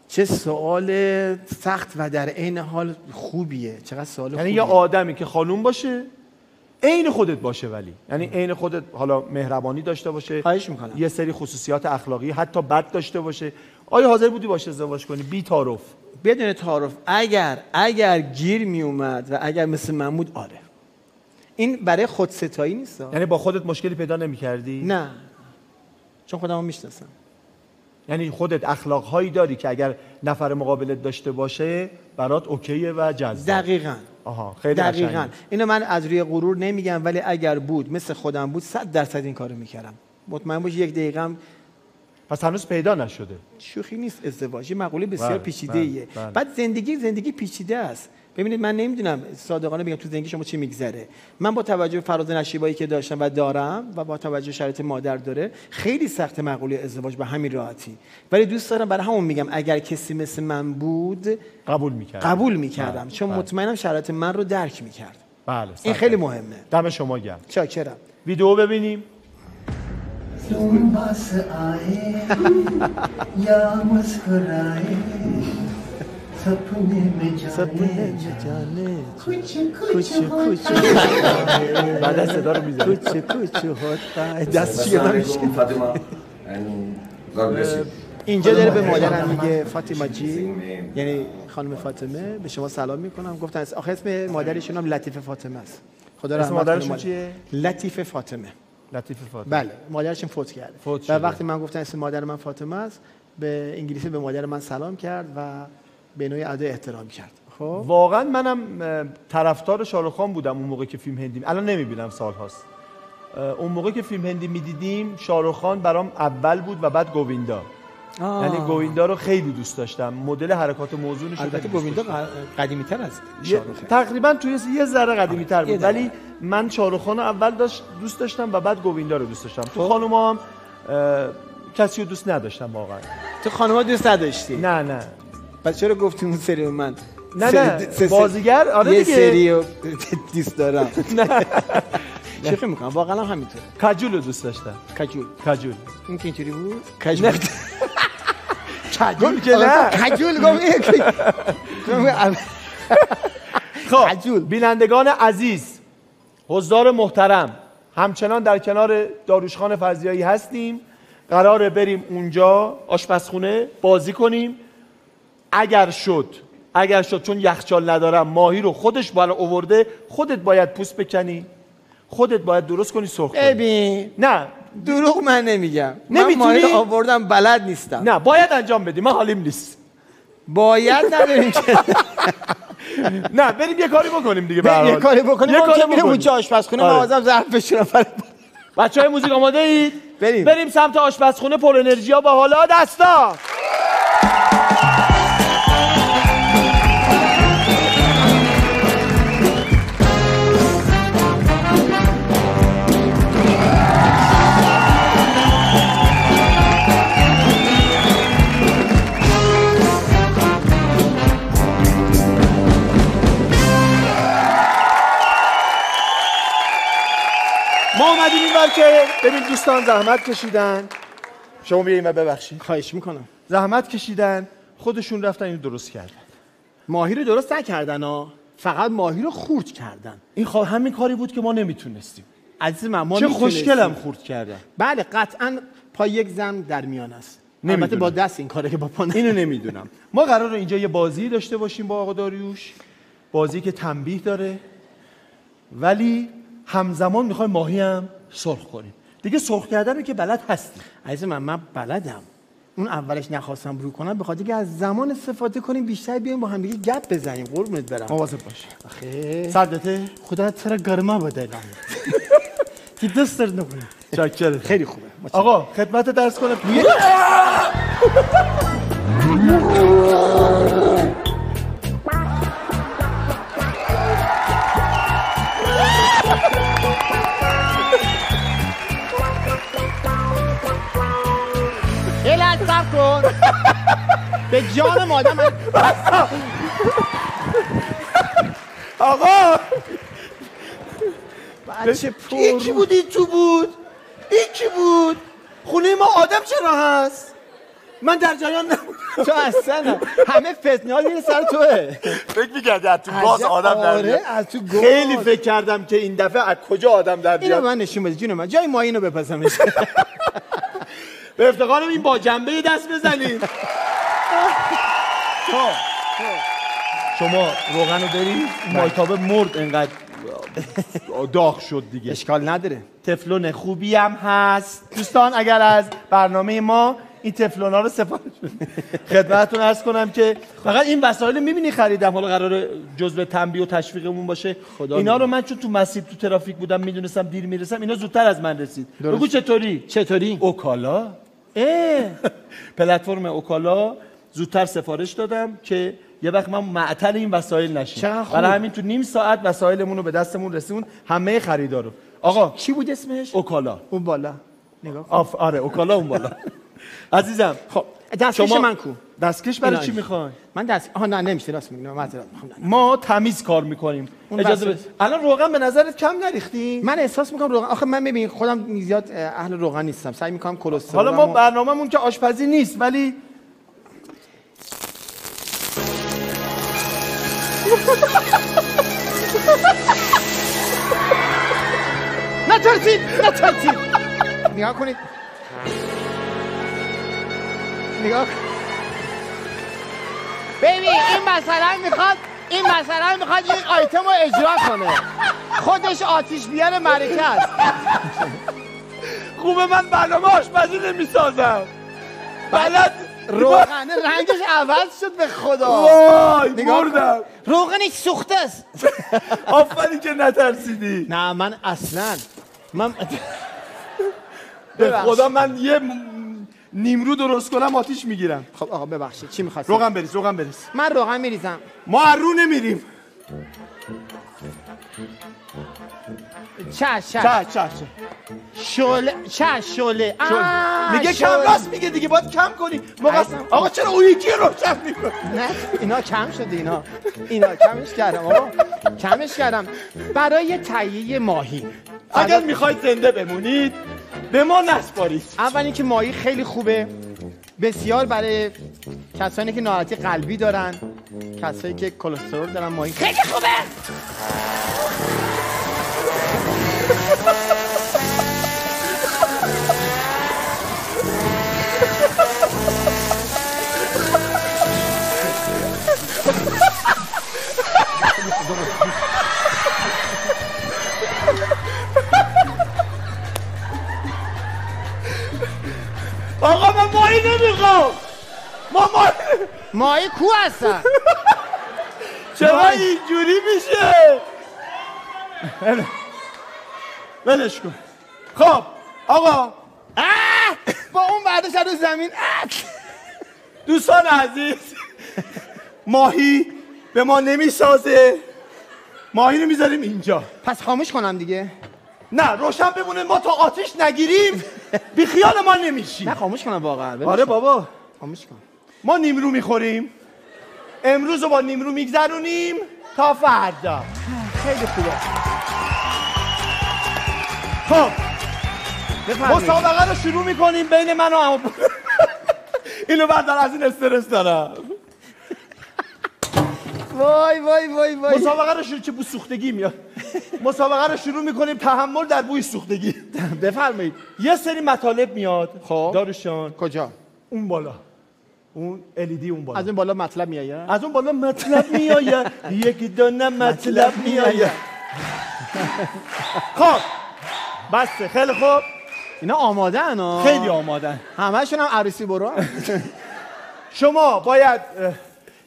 چه سوال سخت و در عین حال خوبیه. چقدر سوال خوبیه. یعنی یه آدمی که خانوم باشه عین خودت باشه، ولی یعنی عین خودت حالا مهربانی داشته باشه، خواهش میکنم، یه سری خصوصیات اخلاقی حتی بد داشته باشه، آیا حاضر بودی باشه ازدواج کنی بی تعارف؟ بدون تعارف. اگر گیر می اومد و اگر مثل محمود آره. این برای خودستایی نیست. یعنی با خودت مشکلی پیدا نمی‌کردی؟ نه، چون خودمو میشناسم. یعنی خودت اخلاق‌هایی داری که اگر نفر مقابلت داشته باشه برات اوکیه و جذاب. دقیقاً. آها، خیلی دقیقاً. اینو من از روی غرور نمیگم، ولی اگر بود مثل خودم بود 100% این کارو میکردم. مطمئن باش یک دقیقه هم. پس هنوز پیدا نشده. شوخی نیست ازدواج، یه مقوله بسیار پیچیده‌ایه. بعد زندگی پیچیده است. ببینید من نمیدونم صادقانه بگم تو زندگی شما چی میگذره. من با توجه به فراز نشیبایی که داشتم و دارم و با توجه شرایط مادر داره خیلی سخت مقوله ازدواج به همین راحتی، ولی دوست دارم برای همون میگم اگر کسی مثل من بود قبول میکردم چون مطمئنم شرایط من رو درک میکرد. بله، این خیلی مهمه. دم شما گرم. چاکرم. ویدیو ببینیم. सपने में जाने कुछ بعد از صدا رو میذاره कुछ होता है دستش گرم میشه. اینجا داره به مادرم میگه فاطمه جی، یعنی خانم فاطمه، به شما سلام میکنم. گفتن آخه اسم مادرشون هم لطیفه فاطمه است. خدا رحمت کنه. مادرشون چیه؟ لطیفه فاطمه. لطیفه فاطمه. بله، مادرشون فوت کرده. و وقتی من گفتن اسم مادر من فاطمه است، به انگلیسی به مادر من سلام کرد و به نوعی ادای احترام کرد. خب واقعا منم طرفدار شاروخ خان بودم اون موقع که فیلم هندی، الان نمیبینم سالهاست. اون موقع که فیلم هندی میدیدیم شاروخ خان برام اول بود و بعد گویندا. یعنی گویندا رو خیلی دوست داشتم، مدل حرکات موزونش. البته گویندا قدیمی‌تر از شاروخ، تقریبا توی یه ذره قدیمی‌تر بود، ولی من شاروخ خان رو اول دوست داشتم و بعد گویندا رو دوست داشتم. تو خانوما هم کسی رو دوست نداشتم واقعا. تو خانوما دوست نداشتی؟ نه. پس چرا گفتی اون سری من؟ نه بازیگر آره یه دیگه. سری رو دوست دارم. نه شوخی میکنم، واقعا هم همینطوره. کجول رو دوست داشتم. کجول این که اینطوری بود؟ کجول که نه کجول گفت. خب بینندگان عزیز، حضار محترم، همچنان در کنار داریوش خان فرزیایی هستیم. قراره بریم اونجا آشپزخونه بازی کنیم. اگر شد چون یخچال ندارم، ماهی رو خودش بالا آورده، خودت باید پوست بکنی، خودت باید درست کنی، سرخ کنی. ببین نه دروغ من نمیگم، نمیتونی؟ من ماهی رو آوردم بلد نیستم. نه باید انجام بدی، من حالیم نیست. باید نداریم که نه بریم یه کاری بکنیم دیگه. یه کاری بکنیم. ما که میریم اونجا آشپزخونه، مغازم ظرف بشورم. بچهای موزیک آماده اید؟ بریم سمت آشپزخونه پر انرژیا با حالا دستا. ما اومدیم این که ببین دوستان زحمت کشیدن. شما بیاین و ببخشید. خواهش میکنم. زحمت کشیدن، خودشون رفتن اینو درست کردن. ماهی رو درست نکردن ها، فقط ماهی رو خورد کردن. این همین کاری بود که ما نمیتونستیم. عزیز من ما چه خوشگلم خورد کردن. بله قطعا پا یک زن در میان است. البته با دست این کاره که با پا اینو نمیدونم. ما قراره اینجا یه بازی داشته باشیم با آقا داریوش. بازی که تنبیه داره. ولی همزمان میخوایم ماهی هم سرخ کنیم. دیگه سرخ کردن رو که بلد هستی. عزیز من بلدم. اون اولش نخواستم رو کنم به خاطر که از زمان استفاده کنیم بیشتر بیایم با هم دیگه گپ بزنیم. قربونت برم. مواظب باش. آخه سردته؟ خدا ترا گرما بده لام. که دست درد نکنه. چاکر. خیلی خوبه. آقا خدمت درس کنم. صبر کن. به جان مادم من آقا بچه این کی بود؟ این تو بود؟ این کی بود؟ خونه ما آدم چرا هست؟ من در جریان نبودم. تو اصلا همه فتنه‌ها میره سر توه. فکر می‌کردی از تو باز آدم در میاد. از تو خیلی فکر کردم که این دفعه از کجا آدم در بیاد. اینو من نشون بده جون من. جای ما اینو بپسمش. به افتخارم این با جنبه دست بزنید. شما روغن رو دارید؟ مایتابه مرد انقدر داغ شد دیگه. اشکال نداره. تفلون خوبی هم هست. دوستان اگر از برنامه ما این تفلونا رو سفارش بدید. خدمتتون عرض کنم که فقط این وسایل می‌بینی خریدم، حالا قراره جزء تنبیه و تشویقمون باشه. اینا رو من چون تو مسیر تو ترافیک بودم میدونستم دیر میرسم، اینا زودتر از من رسید. بگو چطوری؟ اوکالا. پلتفرم اوکالا زودتر سفارش دادم که یه وقت من معطل این وسایل نشیم. برای همین تو نیم ساعت وسایلمون رو به دستمون رسون همه خریدارو. آقا چی بود اسمش؟ اوکالا. اون بالا. نگاه کن. آره اوکالا اون بالا. عزیزم خب دستکش من کو؟ دستکش برای چی میخوای؟ من نه نمیشه راست میگم. معذرت میخوام. ما تمیز کار میکنیم. اجازه بده. الان روغن به نظرت کم نریختی؟ من احساس میکنم روغن آخه من ببین خودم زیاد اهل روغن نیستم. سعی میکنم کلسترول. حالا ما برنامه‌مون که آشپزی نیست ولی نترسید نگاه کنید نگاه ببین این مثلا میخواد این آیتم رو اجرا کنه. خودش آتیش بیار معرکه است. خوبه من برنامه آشپزی نمیسازم. بلد روغن رنگش عوض شد به خدا. وای مردم. روغنش سوخته است. آفرین که نترسیدی. نه من اصلا به خدا من یه نیمرو درست کنم آتیش میگیرم. خب آقا ببخشید چی می‌خواستی؟ روغن بریز. من روغن میریزم. ما از رو نمیریم. شعله میگه کم راست میگه دیگه باید کم کنی. آقا چرا اون یکی روشن میکنی؟ نه اینا کم شده اینا کمش کردم آقا کمش کردم برای تهیه ماهی. اگر میخواید زنده بمونید به ما نسپارید. اول اینکه ماهی خیلی خوبه بسیار برای کسانی که ناراحتی قلبی دارن، کسایی که کلسترول دارن ماهی خیلی خوبه. آقا من ماهی نمیخوام. ماهی کو هستن؟ چرا اینجوری میشه؟ ولش کن. خب آقا با اون برداشت رو زمین. دوستان عزیز، ماهی به ما نمیسازه، ماهی رو میذاریم اینجا. پس خاموش کنم دیگه؟ نه روشن بمونه، ما تا آتیش نگیریم بی خیال ما نمیشیم. نه خاموش کنم واقعا. آره بابا خاموش کن. ما نیمرو میخوریم، امروز رو با نیمرو میگذرونیم تا فردا. خیلی خوبه. خب مسابقه رو شروع میکنیم بین من و عمو. اینو بردار، از این استرس دارم. وای وای وای وای. مسابقه رو شروع، چه بو سوختگی میاد. مسابقه رو شروع میکنیم، تحمل در بوی سوختگی. بفرمایید. یه سری مطالب میاد. خب داروشان کجا؟ اون بالا، اون LED اون بالا. از اون بالا مطلب میآید؟ از اون بالا مطلب میآید. یک دونه مطلب میآید. خب بسه، خیلی خوب. اینا آمادن ها؟ خیلی آمادن. همه‌شون هم عروسی برو. شما باید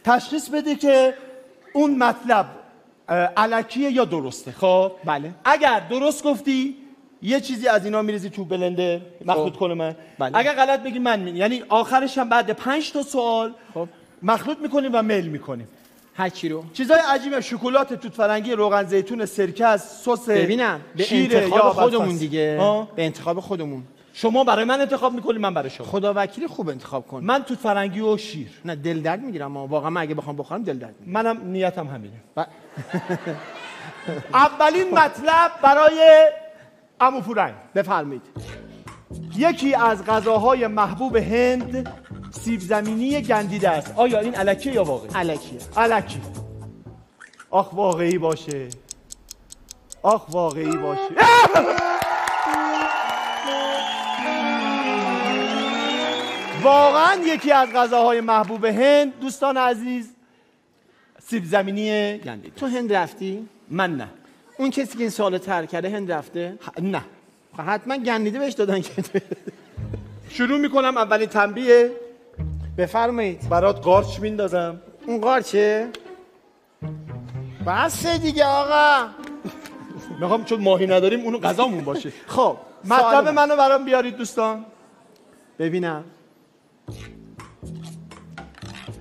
تشخیص بده که اون مطلب الکیه یا درسته. خب بله. اگر درست گفتی یه چیزی از اینا میریزی تو بلنده مخلوط کنه من. بله. اگر غلط بگی من یعنی آخرش هم بعد 5 تا سوال خب مخلوط میکنیم و میل میکنیم. هر چی رو؟ چیزای عجیبه، شکلات توت فرنگی، روغن زیتون، سرکه از سس، ببینم به انتخاب خودمون دیگه. به انتخاب خودمون. شما برای من انتخاب میکنی، من برای شما. خدا وکیلی خوب انتخاب کن. من توت فرنگی و شیر. نه دل درد میگیرم واقعا، من اگه بخوام بخورم دل درد میگیرم. منم نیتم همینه. اولین مطلب برای عمو پورنگ. بفرمایید. یکی از غذاهای محبوب هند سیب زمینی گندیده است. آیا این الکیه یا واقعی؟ الکیه. الکی. آخ واقعی باشه. آخ واقعی باشه. واقعا یکی از غذاهای محبوب هند دوستان عزیز سیب زمینی گندیده. تو هند رفتی؟ من نه. اون کسی که این سوالو طرح کرده هند رفته؟ نه. حتما گندیده بهش دادن که. شروع میکنم. اولین تنبیه. بفرمایید. برات قارچ میندازم. اون قارچه؟ بس دیگه آقا. میخوام چون ماهی نداریم اونو غذامون باشه. خب مطلب منو برام بیارید دوستان. ببینم.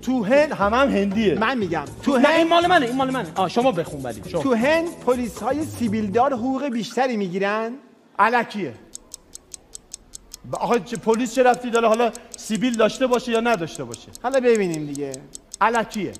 تو هند هم هندیه. من میگم تو هند. این مال منه، این مال منه. شما بخون ولی. تو هند پلیس های سیبیلدار حقوق بیشتری میگیرن؟ الکیه. آقا پلیس چه رفتی داره حالا سیبیل داشته باشه یا نداشته باشه؟ حالا ببینیم دیگه. الکیه.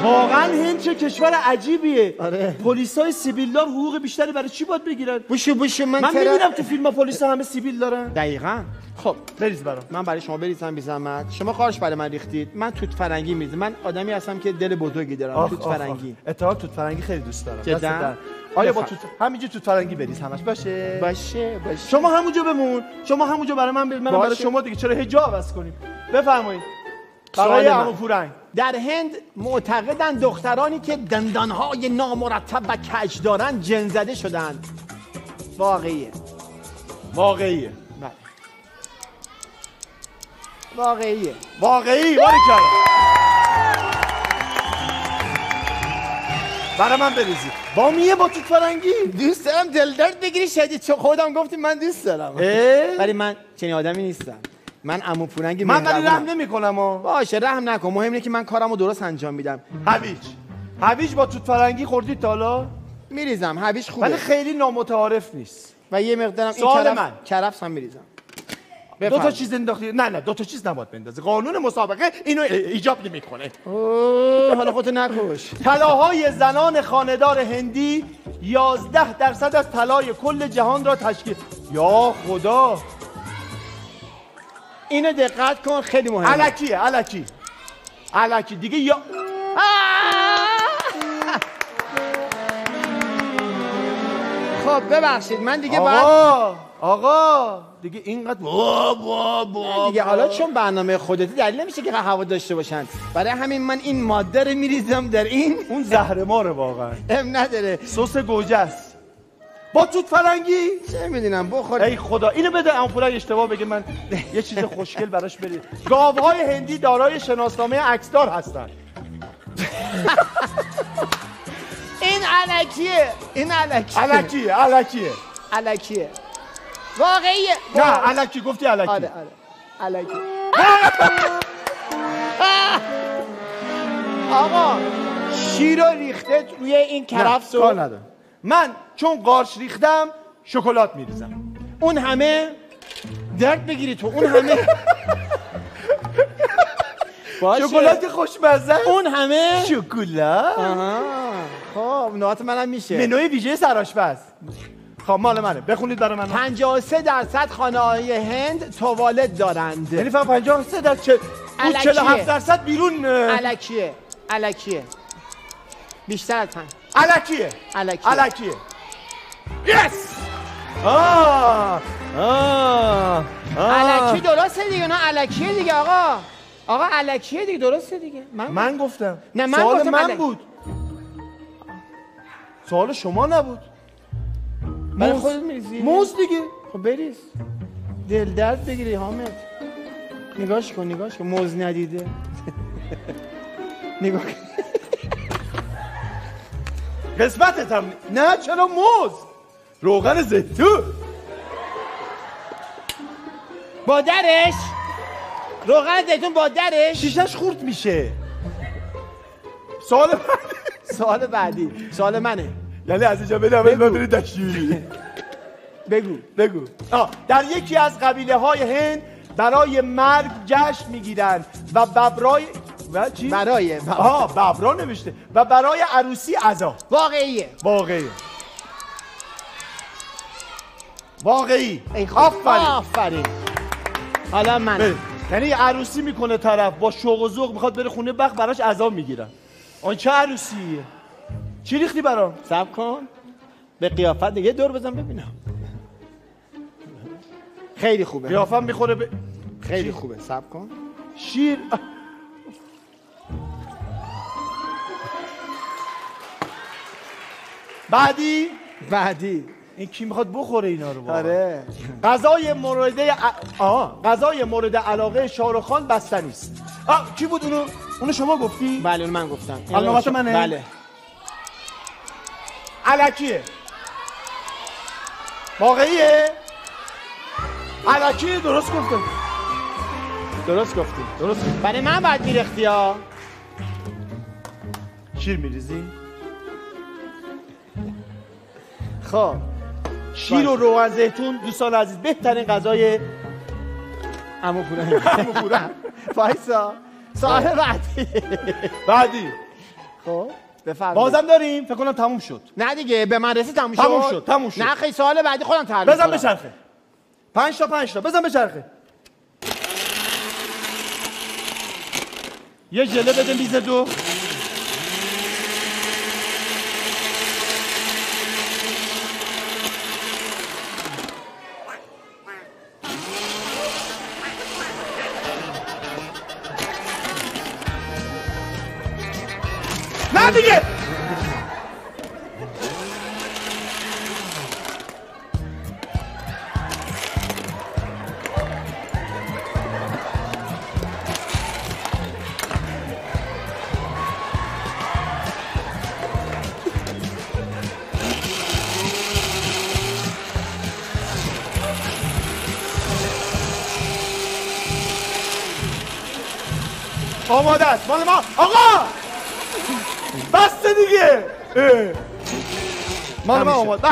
واقعا هند چه کشور عجیبیه. آره. پلیسای سیبیلدار حقوق بیشتری برای چی باید بگیرن؟ بوشو من میبینم تو فیلم ها پلیس همه سیبیل دارن. دقیقاً. خب بریز برام. من برای شما بریزم بی زحمت. شما قارچ برای من ریختید، من توت فرنگی میریزم. من آدمی هستم که دل بزرگی دارم. توت فرنگی. اتفاقا توت فرنگی خیلی دوست دارم. جدا. آیا با توت همینجوری توت فرنگی بریز همش باشه؟ باشه. شما همونجا بمون. شما همونجا برای من بریز. منم برای شما دیگه. چرا هجا عوض کنیم؟ بفرمایید. برای عمو پورنگ. در هند معتقدن دخترانی که دندانهای نامرتب و کج دارن جن زده شدن. واقعیه. واقعیه. بله. واقعیه. واقعی. باریکلا. برای من بریزید. با میه با توت فرنگی. دوست دارم دل درد بگیری شدید، چون خودم گفتی من دوست دارم. ولی من چنین آدمی نیستم. من عمو پورنگ من ولی رحم نمی‌کنم. باشه رحم نکن، مهم اینه که من کارمو درست انجام میدم. هویج با توت فرنگی خوردید تا حالا؟ میریزم. هویج خوبه ولی خیلی نامتعارف نیست. و یه مقدارم این کرفس هم میریزم. دو تا چیز انداختی. نه دو تا چیز نباید بندازی. قانون مسابقه اینو ایجاب نمی‌کنه. حالا خودت نکش. طلاهای زنان خانه‌دار هندی 11% از طلای کل جهان را تشکیل. یا خدا. اینو دقت کن، خیلی مهمه. الکی دیگه. یا خب ببخشید من دیگه آقا دیگه اینقدر دیگه حالا چون برنامه خودتی دلیل نمیشه که هوا داشته باشن. برای همین من این ماده رو میریزم در این. اون زهر ماره واقعا. نداره. سس گوجه است. با توت فرنگی؟ چه میدونم بخور. ای خدا اینو بده. عمو پورنگ اشتباه بگه من یه چیز خوشگل براش برید. گاوهای هندی دارای شناسنامه عکسدار هستند. این این علکیه. این علکیه. علکیه. واقعیه. نه علکی گفتی علکی. آره علکی. آقا شیر رو ریخته روی این کرفس رو. کار ندارم. من چون قارچ ریختم شکلات میریزم. اون همه درد بگیری تو. اون همه شکلات خوشمزه. اون همه شکلات. خب نوبت منم میشه. منوی ویژه سرآشپز. خب مال منه. بخونید برای من. 53% خانه‌های هند توالت دارند. یعنی فقط 53% چه؟ 47% بیرون. علکیه. بیشتر از 5. علکیه. یس. علکی درسته دیگه. نه علکیه دیگه آقا. علکیه دیگه درسته دیگه. من گفتم. نه من سوال گفتم من بود. سوال شما نبود. برای خودت میریزی؟ موز دیگه. خب بریز. دل درد بگیری حامد. نگاش کن موز ندیده. نگاه کن. قسمتت هم نه چرا موز؟ روغن زیتون با درش. روغن زیتون با درش. شیشش خورد میشه. سوال بعدی. سوال منه. یعنی از اینجا برید دشتی. بگو. در یکی از قبیله های هند برای مرگ جشن میگیرن و ببرای چی؟ ببرا نوشته. و برای عروسی عزا. واقعیه. آفرین. حالا من یعنی عروسی میکنه طرف با شوق و ذوق میخواد بره خونه بخت براش عزا میگیرن. آن چه عروسیه؟ چی ریختی برام؟ صبر کن به قیافت دیگه دور بزن ببینم. خیلی خوبه. قیافم میخوره خیلی خوبه. صبر کن. شیر. بعدی این کی میخواد بخوره اینا رو؟ آره. غذای مورد علاقه شاهرخ خان بستنی است. کی بود اونو شما گفتی؟ بله اونو من گفتم. علامت منه؟ بله. علکیه. واقعیه؟ علکیه. درست گفتی. برای من باید میرختی ها. شیر میریزی؟ خب شیر و روغن زیتون دوستان عزیز بهترین غذای عمو پورا. وایسا. سوال بعدی. خب بفرمایید. بازم داریم؟ فکر کنم تموم شد. نه دیگه به من رسید تموم شد. نه خیلی سوال بعدی خودم تعریف بزن بچرخه. 5 تا بزن بچرخه. یه ژله بده میز 2. نه دیگه. آماده است مال ما. آقا بسته دیگه. مال ما آماده.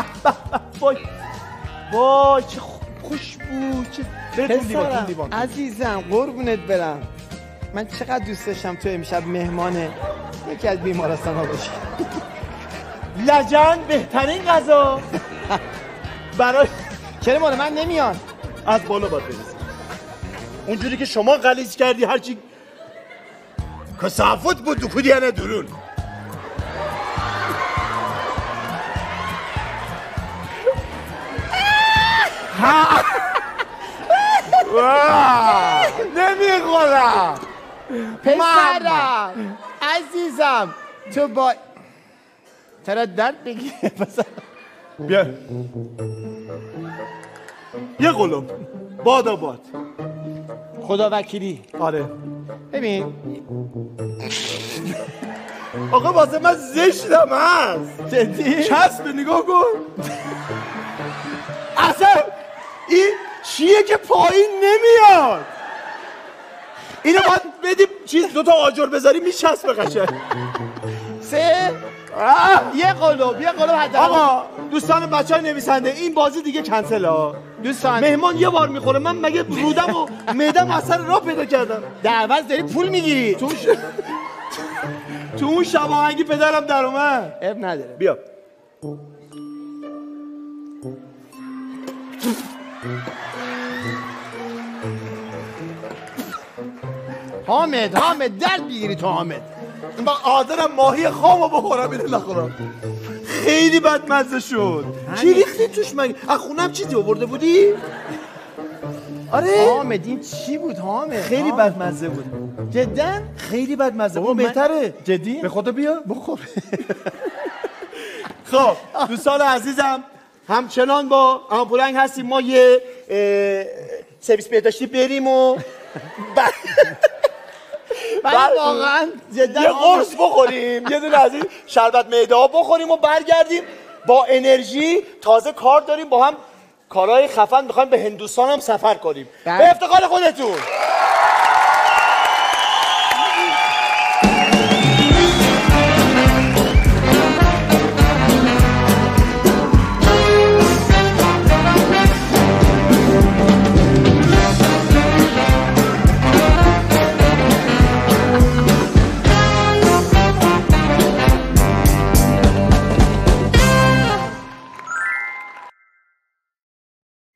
وای چه خوشبو. پسرم عزیزم قربونت برم. من چقدر دوست داشتم تو امشب مهمان یکی از بیمارستان ها باشی. لجن بهترین غذا برای چرا مال من نمیاد؟ از بالا باید بریزی. اونجوری که شما غلیظ کردی هرچی کسافت بود دکودی یعنی درون. نمیخورم. پسرم عزیزم تو با چرا درد بگیره پسرم. بیا یه قلم باد خدا وکیلی. آره ببین آقا واسه من زشتم هست. جدی؟ چسب نگاه کن. اصلا این چیه که پایین نمیاد؟ اینو باید بدیم چیز دوتا آجر بذاری میچسبه قشنگ. سه یه قلوب حتی. آقا دوستان بچه های نویسنده این بازی دیگه کنسل ها. دوستان مهمان یه بار میخوره، من مگه رودم و معدم اثر راه پیدا کردم. در عوض داری پول میگیری. تو اون شب آهنگی پدرم در اومد. اب نداره. بیا. حامد درد بگیری تو حامد. من آدرم ماهی خامو بخورم اینو نخورم. خیلی بدمزه شد. چی ریختی توش مگه؟ از خونم چیزی آورده بودی؟ آره حامد این چی بود حامد؟ خیلی بدمزه بود. جدا؟ خیلی بدمزه بود. بهتره. جدی؟ به خدا بیا بخور. خب دوستان عزیزم همچنان با آمپولنگ هستیم. ما یه سرویس بهداشتی بریم و واقعا جدا یه قرص بخوریم، یه دونه از این شربت معده ها بخوریم و برگردیم با انرژی. تازه کار داریم با هم، کارهای خفن. میخوایم به هندوستان هم سفر کنیم. به افتخار خودتون.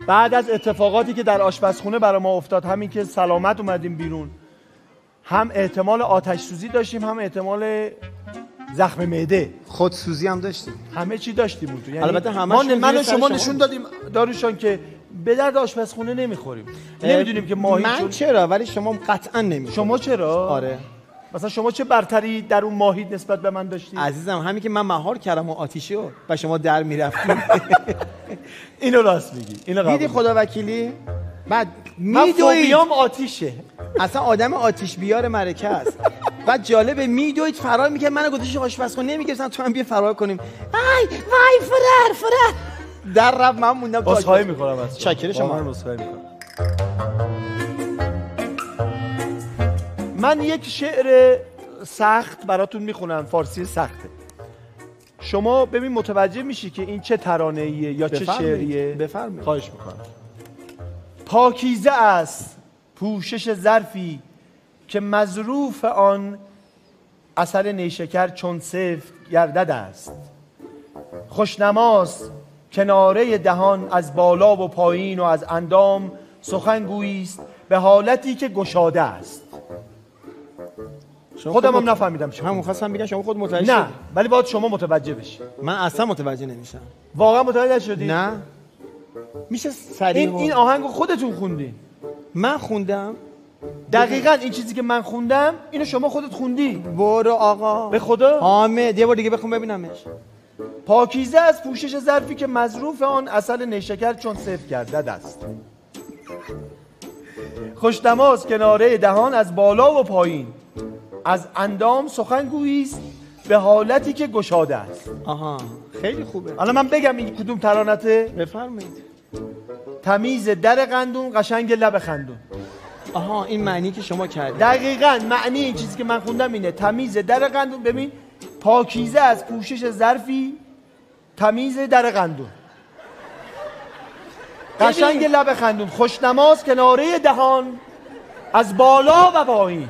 بعد از اتفاقاتی که در آشپزخونه برای ما افتاد، همین که سلامت اومدیم بیرون، هم احتمال آتش سوزی داشتیم، هم احتمال زخم معده. خودسوزی هم داشتیم. همه چی داشتیم اون تو. یعنی البته همش من و شما نشون دادیم داروشان که به درد آشپزخونه نمیخوریم. نمیدونیم که ماهی من چرا ولی شما قطعا نمیخورید. شما چرا؟ آره. مثلا شما چه برتری در اون ماهی نسبت به من داشتی؟ عزیزم همین که من مهار کردم و آتیشو و شما در میرفتیم. اینو راست میگی. اینو قبول. دیدی خدا وکیلی؟ بعد من فوبیام آتیشه. اصلا آدم آتیش بیار مرکه است. بعد جالبه میدوید فرار میکنه، منو گذاشت آشپزخونه نمیگرفتن تو هم بیا فرار کنیم. وای فرار در رب من موندم. عذرخواهی میکنم از شکر شما. من عذرخواهی میکنم. من یک شعر سخت براتون میخونم، فارسی سخته. شما ببین متوجه میشی که این چه ترانه‌ایه یا چه شعریه. بفرمایید. خواهش میکنم. پاکیزه است پوشش ظرفی که مظروف آن اثر نیشکر چون سفت گردد است. خوشنماست کناره دهان از بالا و پایین و از اندام سخنگویی است به حالتی که گشاده است. خودم هم نفهمیدم چه. من خواستم بگم شما خود متوجه نه، ولی باید شما متوجه بشی. من اصلا متوجه نمیشم. واقعا متوجه شدی؟ نه. میشه سریع این آهنگو خودتون خوندین؟ من خوندم. دقیقاً این چیزی که من خوندم اینو شما خودت خوندی. برو آقا. به خدا؟ حامد یه بار دیگه بخون ببینمش. پاکیزه از پوشش ظرفی که مظروف آن عسل نیشکر چون سفت گردد است. خوشنماست کناره دهان از بالا و پایین، از اندام سخنگویی است به حالتی که گشاده است. آها خیلی خوبه. حالا من بگم این کدوم ترانته؟ بفرمایید. تمیز در قندون قشنگ لب خندون. آها این معنی که شما کردید. دقیقاً معنی این چیزی که من خوندم اینه. تمیز در قندون. ببین پاکیزه از پوشش ظرفی تمیز در قندون قشنگ لب خندون. خوشنماست کناره دهان از بالا و پایین.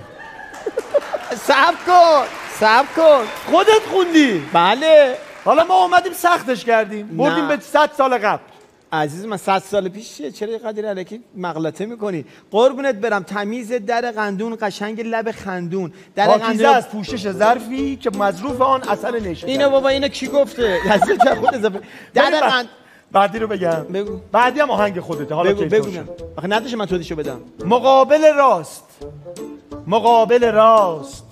صبر کن خودت خوندی؟ بله. حالا ما اومدیم سختش کردیم، بردیم به 100 سال قبل. عزیز من 100 سال پیش چیه؟ چرا اینقدر الکی مغلطه میکنی؟ قربونت برم. تمیز در قندون قشنگ لب خندون. در پاکیزه از پوشش ظرفی که مظروف آن عسل نیشکر. اینو بابا اینو کی گفته؟ عزیز خود اضافه. در قند بعدی رو بگم. بگو. بعدی هم آهنگ خودته. حالا بگو. آخه نداشه من توضیحشو بدم. مقابل راست مقابل راست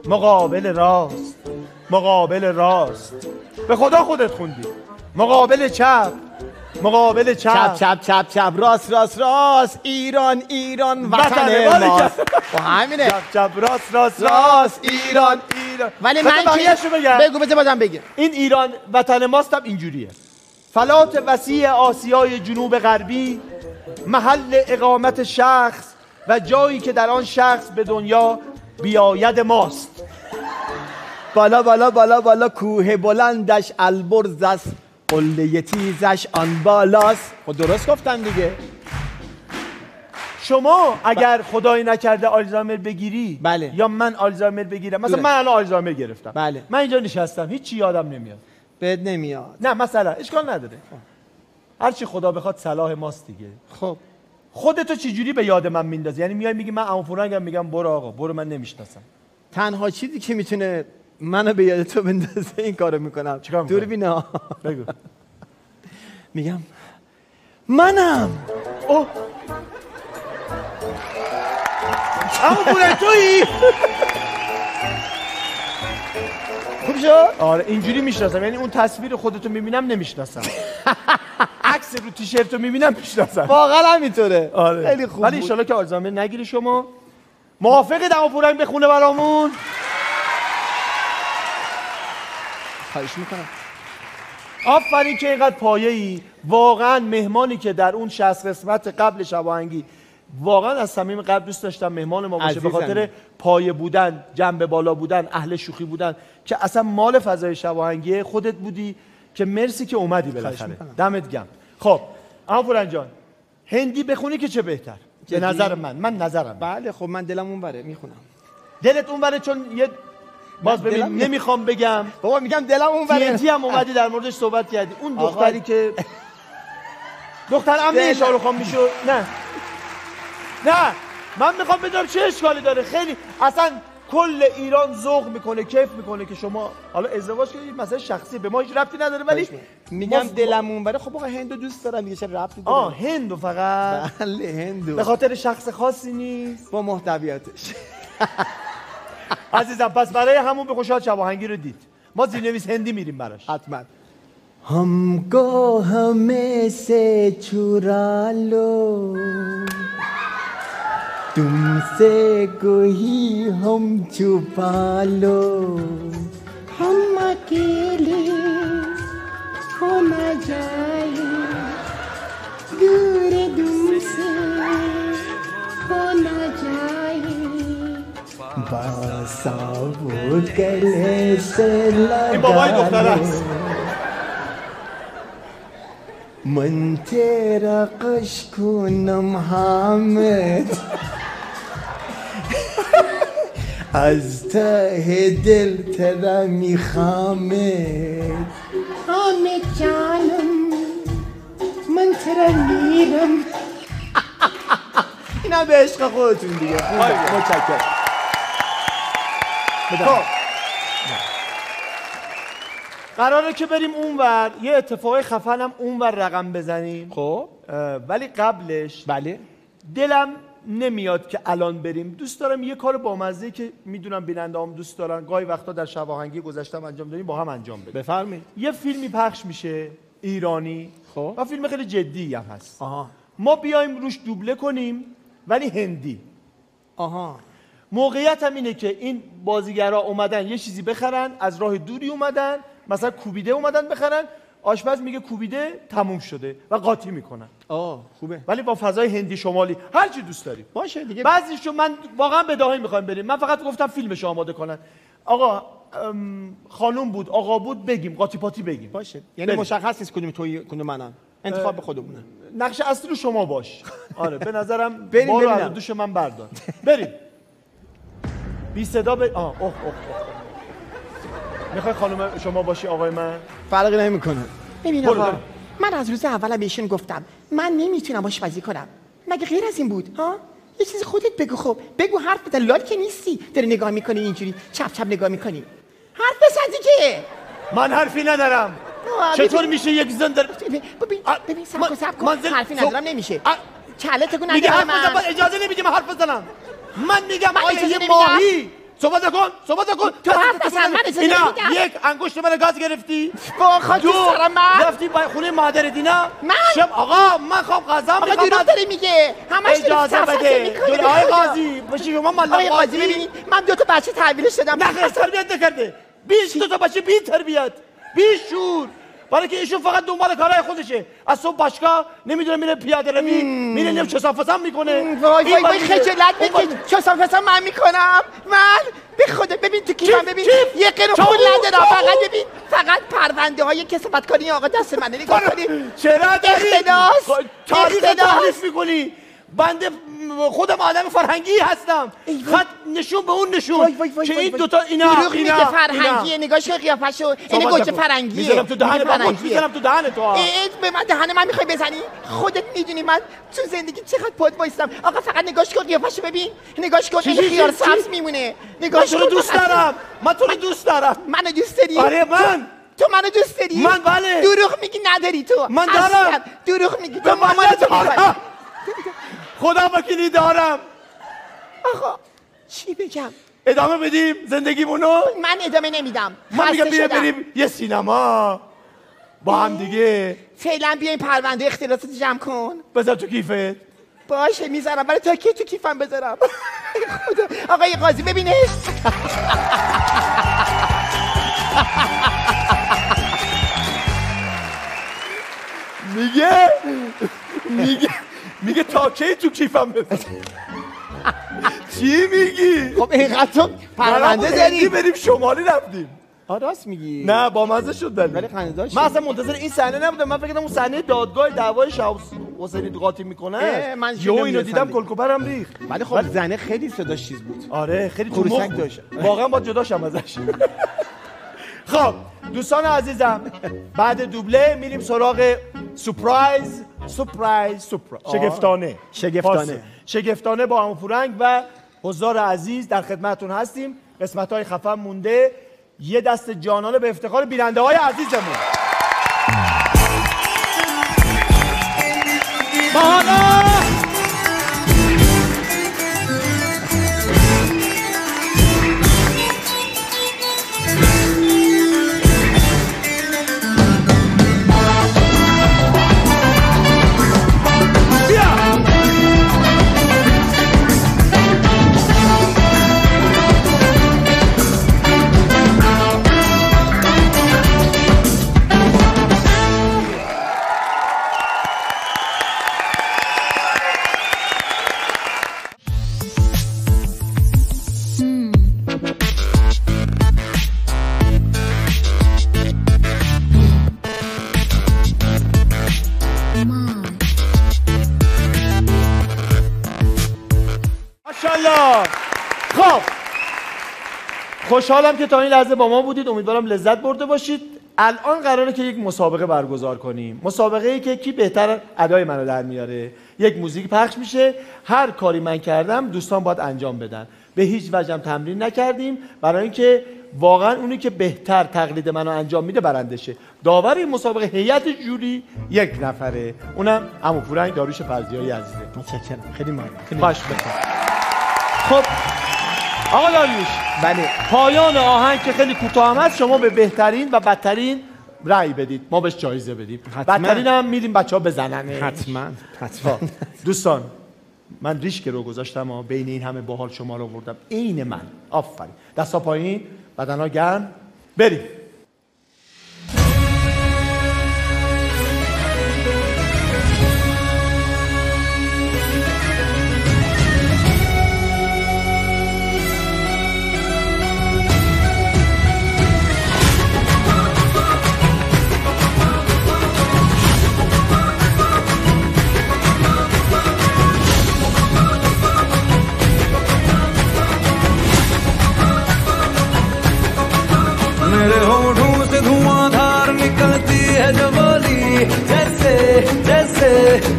مقابل راست مقابل راست. به خدا خودت خوندی. مقابل چپ مقابل چپ چپ راست ایران وطن ماست. با همینه. چپ راست ایران ایران. ولی من بقیه‌شو بگم. بگو بذار بازم بگم. این ایران وطن ماستم اینجوریه. فلات وسیع آسیای جنوب غربی، محل اقامت شخص و جایی که در آن شخص به دنیا بیاید ماست. بالا بالا بالا بالا کوه بلندش البرز است، قله تیزش آن بالاست. خب درست گفتن دیگه. شما اگر خدای نکرده آلزایمر بگیری، بله، یا من آلزایمر بگیرم، مثلا من الان آلزایمر گرفتم، بله، من اینجا نشستم هیچ چی یادم نمیاد. بهت نمیاد؟ نه مثلا اشکال نداره، هر چی خدا بخواد صلاح ماست دیگه. خب خودتو چجوری به یاد من میندازی؟ یعنی میای میگی من عمو فلانم، میگم برو آقا برو، من نمیشناسم. تنها چیزی که میتونه منو به یاد تو بندازه این کارو میکنم. دوربینا بگو. میگم منم. اوه عمو فلان تویی؟ خوب شد؟ آره اینجوری میشناسم، یعنی اون تصویر خودتو میبینم نمیشناسم. عکس رو تیشرتو میبینم میشناسم. واقعا همینطوره. آره خیلی خوب. ولی ان شاءالله که آلزایمر نگیری شما. موافقه عمو فلان بخونه برامون؟ خواهش میکنم. آفرین که اینقدر پایه‌ای. واقعا مهمانی که در اون 60 قسمت قبل شباهنگی واقعا از صمیم قلب دوست داشتم مهمان ما باشه، به خاطر پایه بودن، جنب بالا بودن، اهل شوخی بودن، که اصلا مال فضای شباهنگی خودت بودی، که مرسی که اومدی بالاخره. دمت گرم. خب عمو فلان جان هندی بخونی که چه بهتر به نظر من نظرم. بله خب من دلم اونوره میخونم. دلت اونوره چون یه باز ببین نمیخوام بگم بابا میگم دلم اونوره. TNT هم اومدی در موردش صحبت کردی. اون دختری که دختر امنه شاروخان میشه. نه من میخوام بدونم چه اشکالی داره. خیلی اصلا کل ایران ذوق میکنه، کیف میکنه که شما حالا ازدواج کنید، مثلا شخصی به ما هیچ ربطی نداره، ولی میگم دلم اونوره. خب آقا هندو دوست دارم دیگه، چه ربطی داره؟ هندو فقط. بله هندو. به خاطر شخص خاصی نیست، با محتویاتش. عزیزم پس برای همون به خوشحال شباهنگی رو دید، ما زیرنویس هندی میریم براش. حتما. हमको हमें से चुरा लो, तुमसे कोई हम छुपा लो, हम अकेले हो न जाए, दूर तुमसे हो न जाए, बासावो गले से लगा लो, من تیرا قش کنم حامد، از ته دل ترا میخوامد، حامد جانم من ترا میرم. اینا به عشق خودتون دیگه. متشکرم. خب قراره که بریم اونور، یه اتفاق خفنم اونور رقم بزنیم. خب ولی قبلش بله دلم نمیاد که الان بریم. دوست دارم یه کار بامزه‌ای که میدونم بیننده‌ام دوست دارن، گاهی وقتا در شباهنگی گذاشتم انجام دادیم، با هم انجام بدیم. بفرمایید. یه فیلمی پخش میشه ایرانی، خب و فیلم خیلی جدی هم هست. آها. ما بیایم روش دوبله کنیم ولی هندی. آها. موقعیت هم اینه که این بازیگرا اومدن یه چیزی بخرن، از راه دوری اومدن، مثلا کوبیده اومدن بخرن، آشپز میگه کوبیده تموم شده و قاطی میکنن. خوبه. ولی با فضای هندی شمالی هر چی دوست داری باشه دیگه. بعضیشو من واقعا بداهی میخوایم بریم، من فقط گفتم فیلمشو آماده کنن. آقا خانم بود آقا بود بگیم، قاطی پاتی بگیم. باشه. یعنی مشخص نیست کدوم توی کدوم منم. انتخاب به خودمونه. نقش اصلی رو شما باش. آره به نظرم بریم بارو از دوش من بردار. بریم. بی صدا میخوای خانم شما باشی آقای من؟ فرقی نمیکنه. ببین آقا من از روز اول بهشون گفتم من نمیتونم آشپزی کنم. مگه غیر از این بود ها؟ یه چیز خودت بگو. خب بگو، حرف بزن. لال که نیستی داری نگاه میکنی اینجوری چپ چپ نگاه میکنی. حرف بزن دیگه. من حرفی ندارم. چطور میشه یک زن در ببین سب کن حرفی ندارم نمیشه. کله تکون میگه ندارم. حرف بزن. اجازه نمیدی من حرف بزنم. من میگم آیا یه ماهی صحبت کن تو حرف بزن، من اجازه اینا نمیدم. یک انگشت من گاز گرفتی با خاک سرم من رفتی با خونه مادرت اینا من شب آقا من خواب غذا آقا میخوام دروغ داری میگه همش اجازه بده دورهای قاضی باشی شما مالک قاضی ببینید من 2 تا بچه تحویلش دادم نه خیر تربیت نکرده 2 تا بچه بی تربیت بی شور برای که ایشون فقط دنبال کارهای خودشه از صبح باشگاه نمیدونه میره پیاده روی میره نیم چسافسم میکنه وای خجالت بکش چسافسم من میکنم من به خدا ببین تو کیفم ببین یه قرون پول ندارم فقط ببین فقط پرونده های کسافتکاری آقا دست منه نگاه کنی چرا اختلاس تاریخ تحریف میکنی بنده خودم آدم فرهنگی هستم خط نشون به اون نشون که این دوتا اینا دروغ میگه فرهنگیه نگاهش کن قیافشو این گوجه فرنگیه میذارم تو دهن تو به من دهن من میخوای بزنی خودت میدونی من تو زندگی چقدر پد وایستم آقا فقط نگاهش کن قیافشو ببین نگاهش کن این خیار سبز میمونه نگاهش کن من تو رو دوست دارم منو دوست داری آره من تو منو دوست داری من بله دروغ میگی نداری تو من دارم دروغ میگی تو مامانتو میخوای خدا وکیلی دارم آقا چی بگم ادامه بدیم زندگیمونو من ادامه نمیدم من میگم بریم یه سینما با هم دیگه فعلا بیاین پرونده اختلاسات جمع کن بذار تو کیفت باشه میذارم برای تا کی تو کیفم بذارم خدا آقای قاضی ببینه میگه تا کی تو کیفم بذارم چی میگی؟ خب اینقدر تو پرونده داری بریم شمالی رفتیم راست میگی نه با مزه شد ولی خنده‌دار من اصلا منتظر این صحنه نبودم من فکر کردم اون صحنه دادگاه دعوای شاه حسینی قاطی میکنه من اینو دیدم کلکوپرم ریخت ولی خب زنه خیلی صداش چیز بود آره خیلی تو مخ داشت واقعا با جداشم ازش خب دوستان عزیزم بعد دوبله میریم سراغ سورپرایز شگفتانه با عموفرنگ و حضار عزیز در خدمتتون هستیم قسمت‌های خفن مونده یه دست جانانه به افتخار بیننده‌های عزیزمون ماهانا خب خوشحالم که تا این لحظه با ما بودید امیدوارم لذت برده باشید الان قراره که یک مسابقه برگزار کنیم مسابقه‌ای که کی بهتر ادای منو در میاره یک موزیک پخش میشه هر کاری من کردم دوستان باید انجام بدن به هیچ وجه هم تمرین نکردیم برای اینکه واقعا اونی که بهتر تقلید منو انجام میده برنده شه داور این مسابقه هیئت جوری یک نفره اونم عموفرنگ داریوش فرزیایی عزیزه متشکرم خیلی ممنون باش بخیر خب آقا داریوش بله پایان آهنگ که خیلی کوتاه هم هست شما به بهترین و بدترین رأی بدید ما بهش جایزه بدیم بدترین هم میدیم بچه‌ها بزنن حتما دوستان من ریشک رو گذاشتم و بین این همه باحال شما رو آوردم عین من آفرین دستا پایین بدنها گرم بریم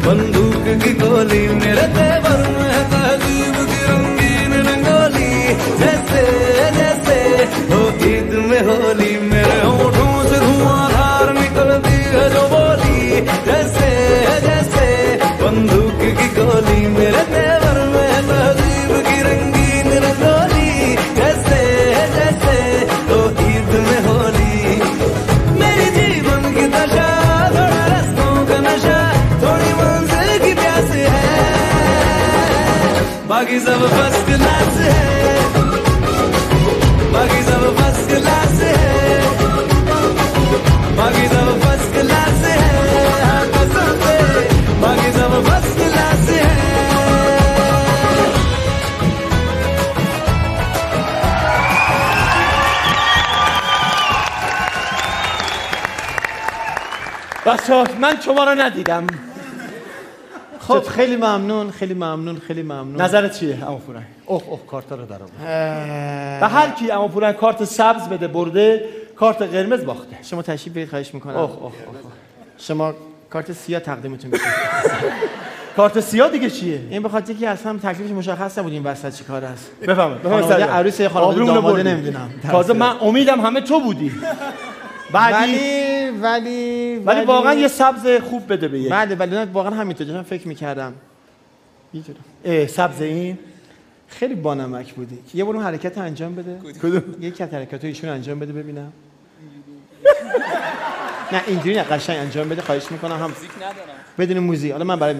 बंदूक की गोली मेरे तेवर में है तहजीब की रंगीन रंगोली जैसे जैसे हो ईद में होली मेरे होठों से धुआंधार निकलती है जो बोली जैसे जैसे बंदूक की गोली मेरे तेवर में है तहजीब की रंगीन रंगोली जैसे بچه‌ها من شما رو ندیدم. خب خیلی ممنون خیلی ممنون خیلی ممنون. نظرت چیه عمو پورنگ؟ اوه کارتا رو درآورد. به هر کی عمو پورنگ کارت سبز بده برده، کارت قرمز باخته. شما تشریف بیارید خواهش میکنم. اوه شما کارت سیاه تقدیمتون میکنم. کارت سیاه دیگه چیه؟ این به خاطر که اصلا تکلیفش مشخص نبود این وسط چی کار است. بفهمید. خانواده عروس یا خانواده داماده نمیدونم. تازه من امیدم همه تو بودی. ولی واقعا یه سبز خوب بده به یک. بله ولی واقعا همینطور من فکر می‌کردم. سبز این خیلی بانمک بودی. یه بار اون حرکت انجام بده. کدوم؟ یکی از حرکات‌های ایشون انجام بده ببینم. نه اینجوری نه قشنگ انجام بده خواهش میکنم. هم موزیک ندارم. بدون موزیک. حالا من برای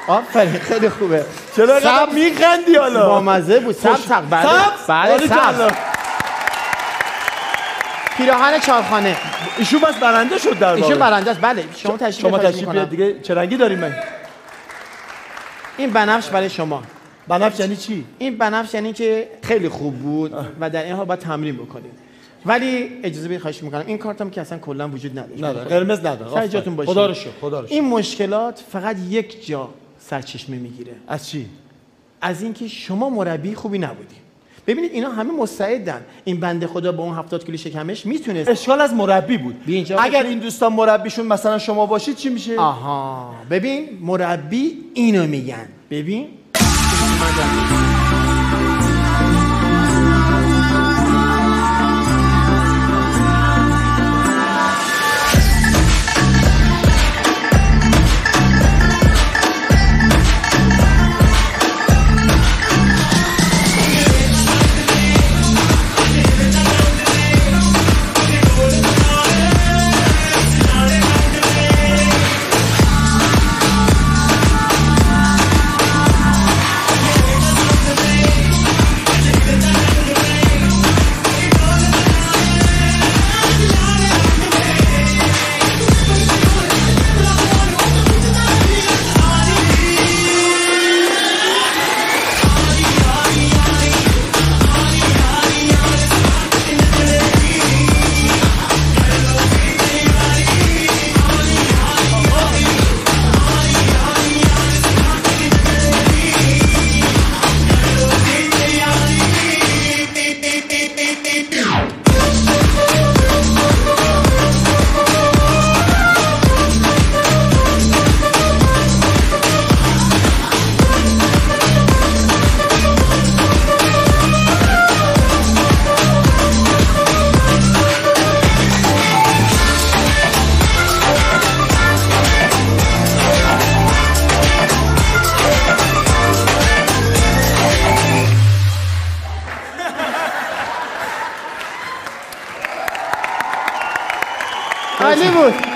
آفرین خیلی خوبه. چرا اینقدر میخندی حالا؟ با مزه بود. سبز بله سبز. پیراهن چارخانه. ایشون بس برنده شد در واقع. ایشون برنده است بله. شما تشریف بیارید دیگه. چه رنگی داریم من؟ این بنفش برای شما. بنفش یعنی چی؟ این بنفش یعنی که خیلی خوب بود و در این حال باید تمرین بکنید. ولی اجازه بدید خواهش میکنم این کارتم که اصلا کلا وجود نداره. قرمز نداره. سر جاتون باشید. خدا رو شکر. این مشکلات فقط یک جا سرچشمه میگیره. از چی؟ از اینکه شما مربی خوبی نبودی. ببینید اینا همه مستعدن. این بنده خدا با اون 70 کیلو شکمش میتونه. اشکال از مربی بود. اگر این دوستان مربیشون مثلا شما باشید چی میشه؟ آها ببین مربی اینو میگن. ببین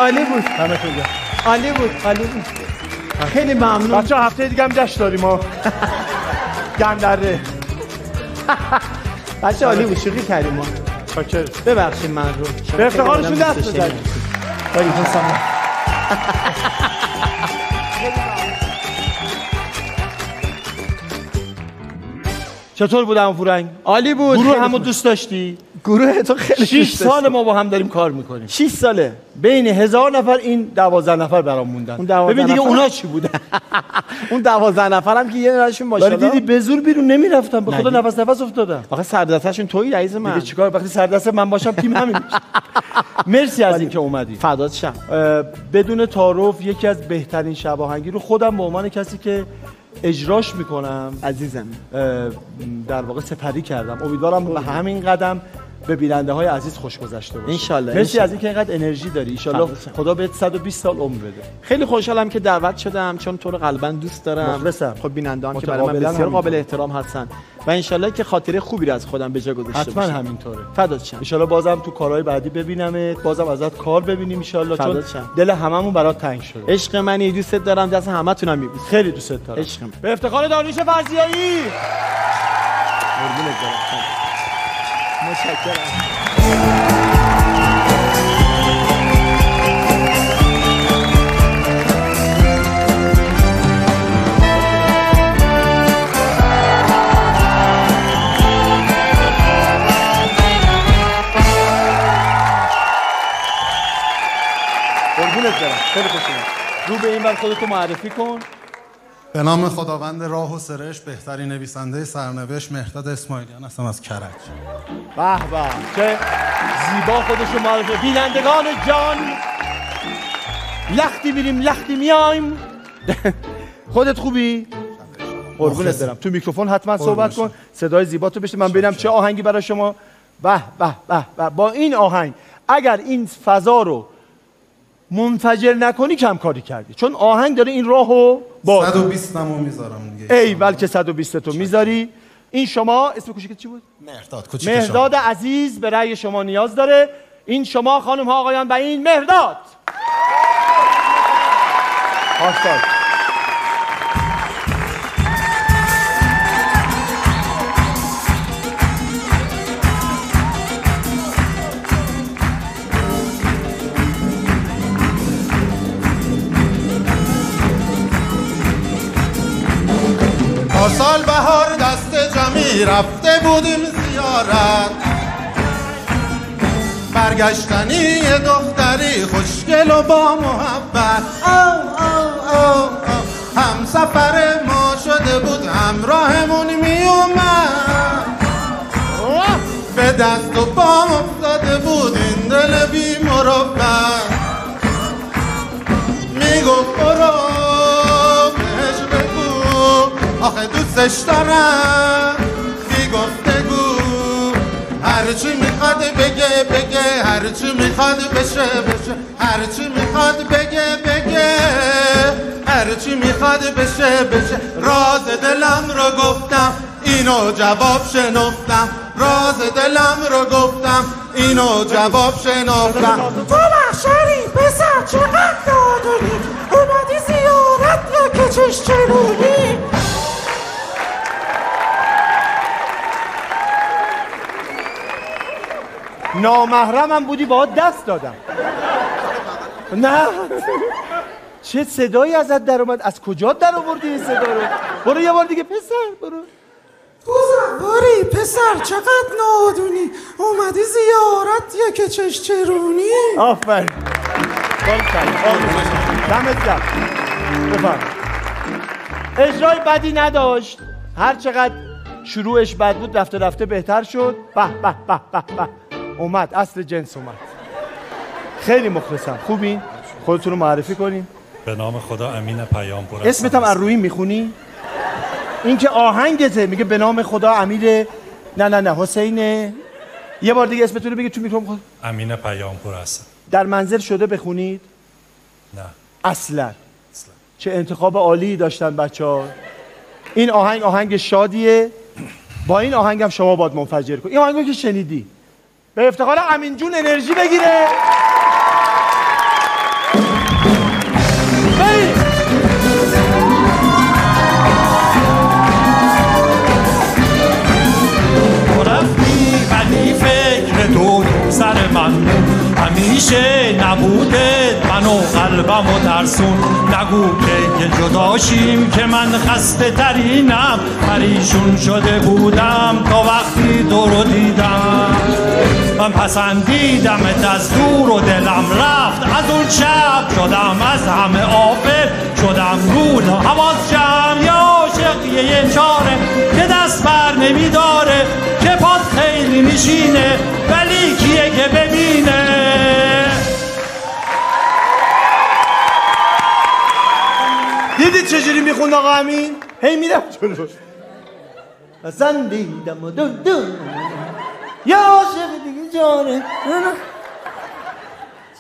عالی بود عالی بود خیلی ممنون. بچه‌ها هفته دیگه هم جشن داریم ما گندره. بچه‌ها عالی بود شوخی کردیم ما. شاکر. ببخشید من رو به افتخارشون دست بزنید. خیلی خوشم. چطور بود عمو پورنگ؟ عالی بود. گروه همو دوست داشتی؟ گروه تو خیلی 6 سال ما با هم داریم کار میکنیم. 6 ساله. بین 1000 نفر این 12 نفر برام موندن. ببین دیگه اونا چی بودن؟ اون 12 نفرم که یه دونهشون ماشاءالله. ولی دیدی به زور بیرون نمیرفتم. به خدا نفس افتادم. آخه سردستشون تویی رئیس من. دیگه چیکار وقتی سردست من باشم تیم همین. مرسی از اینکه اومدی. فدات شم. بدون تعارف یکی از بهترین شب آهنگی رو خودم به عنوان کسی که اجراش میکنم عزیزم در واقع سپری کردم. امیدوارم به همین قدم به بیننده های عزیز خوش گذشته باشه. انشالله. مرسی از اینکه اینقدر انرژی داری. ان شاءالله خدا بهت 120 سال عمر بده. خیلی خوشحالم که دعوت شدم چون تو رو قلبا دوست دارم. مخلصم. خب بیننده‌ام که برای من بسیار قابل احترام هستن و ان شاءالله که خاطره خوبی رو از خودم به جا گذاشته باشم. حتما همینطوره. فدات شم. ان شاءالله بازم تو کارهای بعدی ببینمت، بازم ازت کار ببینیم ان شاءالله، چون دل هممون برات تنگ شده. عشق منی، دوستت دارم، دست همتونم میبوسم. خیلی دوستت دارم. عشقم. به افتخار داریوش فرزیایی. قربونت برم. متشکرم. خیلی خوش اومد. رو به این بر خودتو معرفی کن. به نام خداوند راه و سرشت، بهترین نویسنده سرنوشت مهرداد اسماعیلیان هستم از کرج. به به چه زیبا خودشو معرفی. بینندگان جان، لختی میریم لختی میایم. خودت خوبی؟ قربونت برم. تو میکروفون حتما صحبت کن، صدای زیباتو بشه من ببینم چه آهنگی برای شما. به به به به. با این آهنگ اگر این فضا رو منفجر نکنی کم کاری کردی، چون آهنگ داره این راهو باز. 120 نمو میذارم دیگه. ای بلکه 120 تو میذاری. این شما اسم کوچیکت چی بود؟ مهرداد. کوچیک مهرداد عزیز به رأی شما نیاز داره. این شما خانم ها آقایان و این مهرداد. آشتاد. پارسال بهار دست جمعی رفته بودیم زیارت، برگشتنی یه دختری خوشگل و با محبت. هم سفر ما شده بود همراهمون می اومد، به دست و پام افتاده بود این دل بی مروت. میگفت برو بهش بگو آخه دوستش دارم، بی گفتگو هرچی میخواد بگه بگه، هرچی میخواد بشه بشه، هرچی میخواد بگه بگه، هرچی میخواد بشه بشه. راز دلم رو گفتم اینو جواب شنفتم، راز دلم رو گفتم اینو جواب شنفتم. تو محشری پسر چقدر نادونی، اومدی زیارت یا که چش چرونی؟ نامحرمم بودی باهات دست دادم. نه چه صدایی ازت در اومد؟ از کجا در آوردی این صدا رو؟ برو یه بار دیگه پسر برو. باری پسر چقدر نادونی، اومدی زیارت یا که چش چرونی؟ آفرین. دمت گرم. بفرم. اجرای بدی نداشت، هر چقدر شروعش بد بود رفته رفته بهتر شد. به به به به به. اومد اصل جنس اومد. خیلی مخلصم. خوبین؟ خودتون رو معرفی کنین. به نام خدا امین پیامپور. اسمت هم از روی میخونی؟ این که آهنگته میگه به نام خدا امیر. نه حسینه. یه بار دیگه اسمتون رو بگید تو میکروفون. امین پیامپور هستم. در منزل شده بخونید؟ نه اصلا. چه انتخاب عالی داشتن بچه‌ها. این آهنگ شادیه. با این آهنگم شما باید منفجر کنید. این آهنگو که شنیدی به افتخار امین جون انرژی بگیره. ولی فکر تو سر من همیشه نبوده، منو قلبمو ترسون. نگو که جداشیم که من خسته ترینم، پریشون شده بودم تا وقتی تو رو دیدم. من پسندیدمت از دور و دلم رفت از اون شب، شدم از همه غافل، شدم رول حواس جمع. یا عاشق یه چاره که دست بر نمیداره، که پاد خیلی میشینه ولی کیه که ببینه. دیدید چجوری میخوند آقا امین؟ هی میرم جلو. اصلا دیدم و دون یا عاشق دیگه جانه.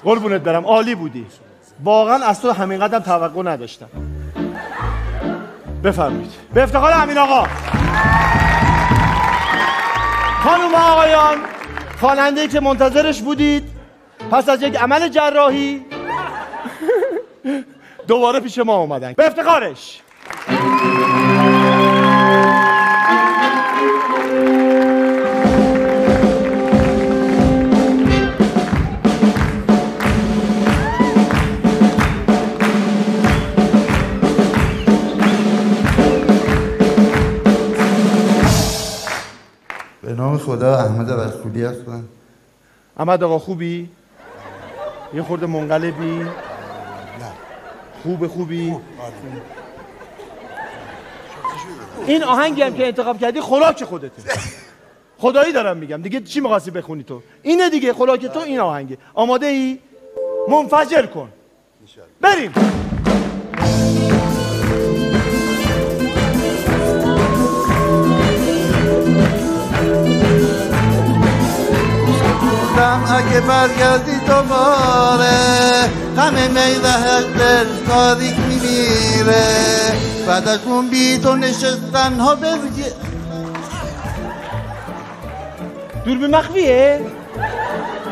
قربونت برم عالی بودی واقعا، از تو همین قدم توقع نداشتم. بفرمایید. به افتخار امین آقا. خانم آقایان، خواننده‌ای که منتظرش بودید پس از یک عمل جراحی دوباره پیش ما اومدن. به افتخارش. به نام خدا احمد برخولی هستم. احمد آقا خوبی؟ یه خورده منقلبی؟ نه خوبی؟ این آهنگی هم که انتخاب کردی خوراک خودته. خدایی دارم میگم دیگه چی می‌خواستی بخونی تو؟ اینه دیگه خوراک تو این آهنگه. آماده ای؟ منفجر کن. بریم. اگه برگردی دوباره غم میله دل تاریک میمیره بعد از اون بی تو نشستن ها برگه دوربین مخفیه؟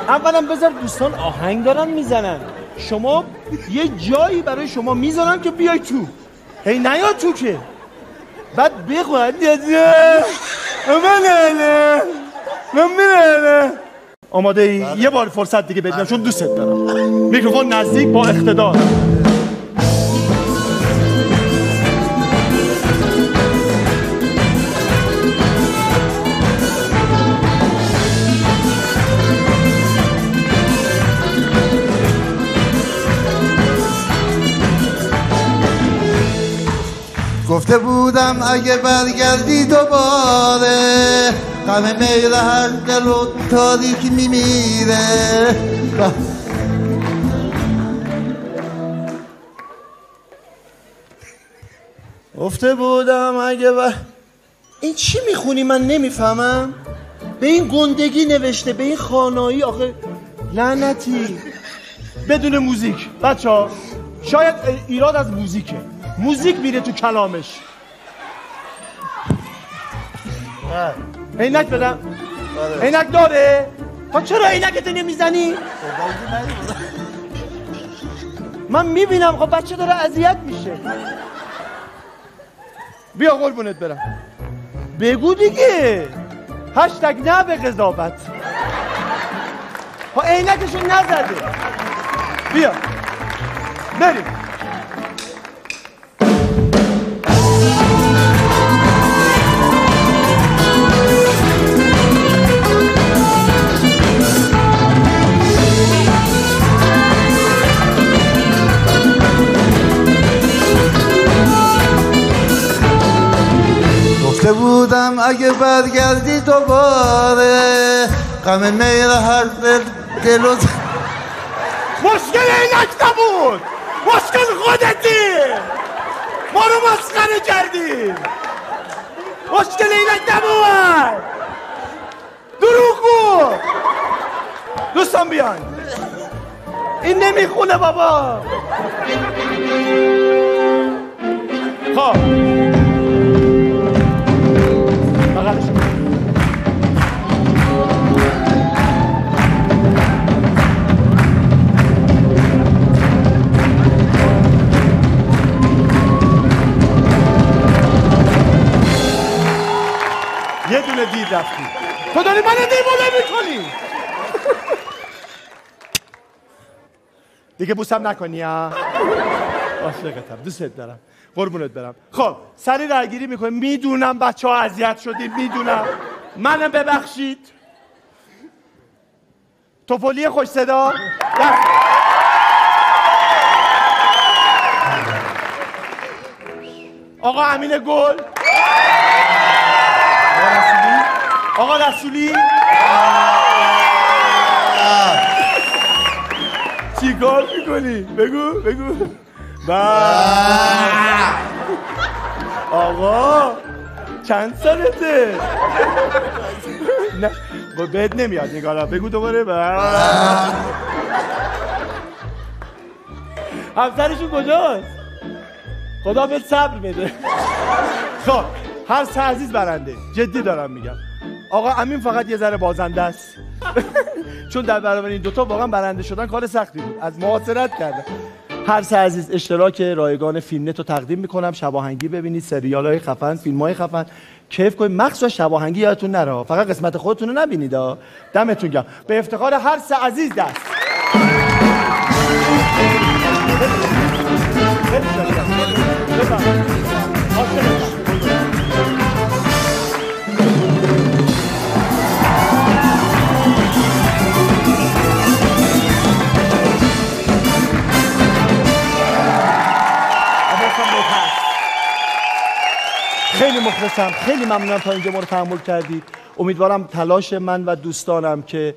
اولا بذار دوستان آهنگ دارن میزنن شما یه جایی برای شما میزنن که بیای تو هی نیا تو که بعد بخواد آماده ای؟ یه بار فرصت دیگه بدیم چون دوست دارم میکروفون نزدیک با اقتدار گفته بودم اگه برگردی دوباره غم میل هر دل و تاریک میمیره گفته بودم اگه این چی میخونی من نمیفهمم به این گندگی نوشته به این خانایی آخه لعنتی بدون موزیک بچه‌ها شاید ایراد از موزیکه موزیک میره تو کلامش عینک بدم عینک داره؟ چرا عینکت نمیزنی؟ من میبینم خب بچه داره اذیت میشه بیا قربونت برم بگو دیگه هشتگ نه به قضاوت عینکشو نزده بیا بریم گفته بودم اگه برگردی دوباره غم میل هر دل و مشکل عینک نبود مشکل خودتی ما رو مسخره کردی مشکل عینک نبود دروغ بود دوستان بیان این نمیخونه بابا خب بغلش یه دونه دیر رفتی تو داری منو دیوونه میکنی دیگه بوسم نکنی ها عاشقتم دوست دارم قربونت برم خب سری رایگیری میکنیم میدونم بچه ها اذیت شدید میدونم منم ببخشید توپولی خوش صدا آقا امین گل آقا رسولی چی کار میکنی؟ بگو آقا چند سالته؟ نه بهت نمیاد نگارا بگو دوباره همسرشون کجاست؟ خدا بهت صبر بده خب هر سه عزیز برنده جدی دارم میگم آقا امین فقط یه ذره بازنده است چون در برابر این دوتا واقعا برنده شدن کار سختی بود از معاصرت کردن هر سه عزیز اشتراک رایگان فیلمنت رو تقدیم میکنم شب آهنگی ببینید سریال های خفن فیلم های خفن کیف کنید مخصوصا شب آهنگی یادتون نره فقط قسمت خودتون رو نبینید دمتون گرم به افتخار هر سه عزیز دست مخلصم. خیلی ممنونم تا اینجا ما رو تحمل کردید. امیدوارم تلاش من و دوستانم که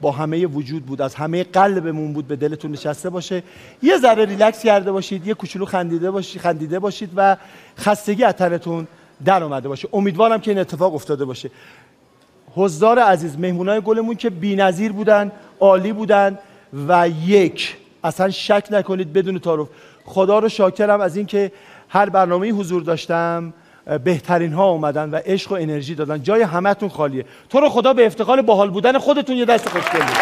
با همه وجود بود، از همه قلبمون بود، به دلتون نشسته باشه. یه ذره ریلکس کرده باشید، یه کوچولو خندیده باشید و خستگی از تنتون در اومده باشه. امیدوارم که این اتفاق افتاده باشه. حضار عزیز، مهمونای گلمون که بی‌نظیر بودن، عالی بودن و اصلا شک نکنید بدون تعارف. خدا رو شاکرم از این که هر برنامه‌ای حضور داشتم بهترین ها اومدن و عشق و انرژی دادن. جای همتون خالیه. تو رو خدا به افتخار باحال بودن خودتون یه دست خوشگل بدید.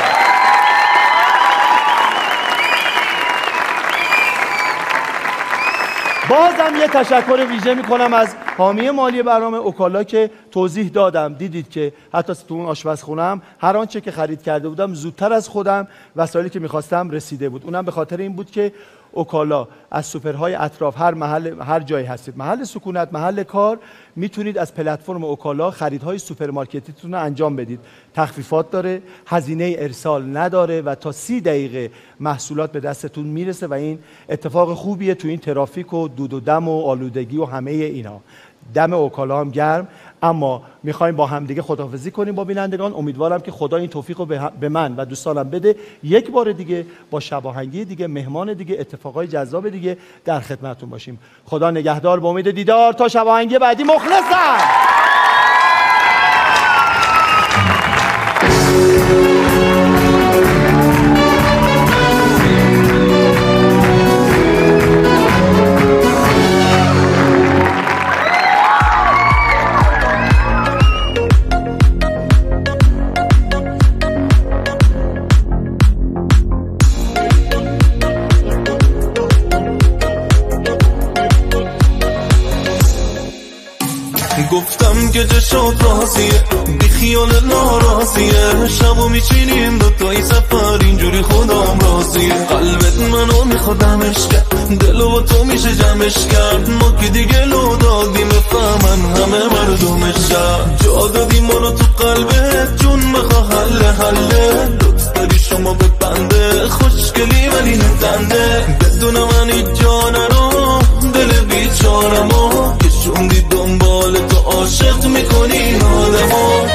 بازم یه تشکر ویژه میکنم از حامی مالی برنامه اوکالا که توضیح دادم. دیدید که حتی تو اون آشپزخونه‌ام هر آنچه که خرید کرده بودم زودتر از خودم وسایلی که میخواستم رسیده بود. اونم به خاطر این بود که اوکالا از سوپرهای اطراف هر جایی هستید، محل سکونت، محل کار، میتونید از پلتفرم اوکالا خریدهای سوپرمارکتیتون رو انجام بدید. تخفیفات داره، هزینه ارسال نداره و تا 30 دقیقه محصولات به دستتون میرسه و این اتفاق خوبیه تو این ترافیک و دود و دم و آلودگی و همه اینا. دم اوکالا هم گرم. اما میخوایم با هم دیگه خداحافظی کنیم با بینندگان. امیدوارم که خدا این توفیق رو به من و دوستانم بده. یک بار دیگه با شباهنگی دیگه، مهمان دیگه، اتفاقای جذاب دیگه در خدمتتون باشیم. خدا نگهدار. با امید دیدار تا شباهنگی بعدی. مخلصم. گفتم که چشات راضیه بی خیال ناراضیه، شبو میچینیم دوتایی سفر اینجوری خودم راضیه. قلبت منو میخوادمش کرد، دلو با تو میشه جمعش کرد. ما که دیگه لو دادیم بفهمن همه مردمش کرد. جا دادیم منو تو قلبت جون بخوا حله لطف داری شما به بنده خوشگلی ولی نتنده. بدون من هیچ جا نرو دل بیچارمو که شوندی دنبال تو عاشق میکنی آدمو.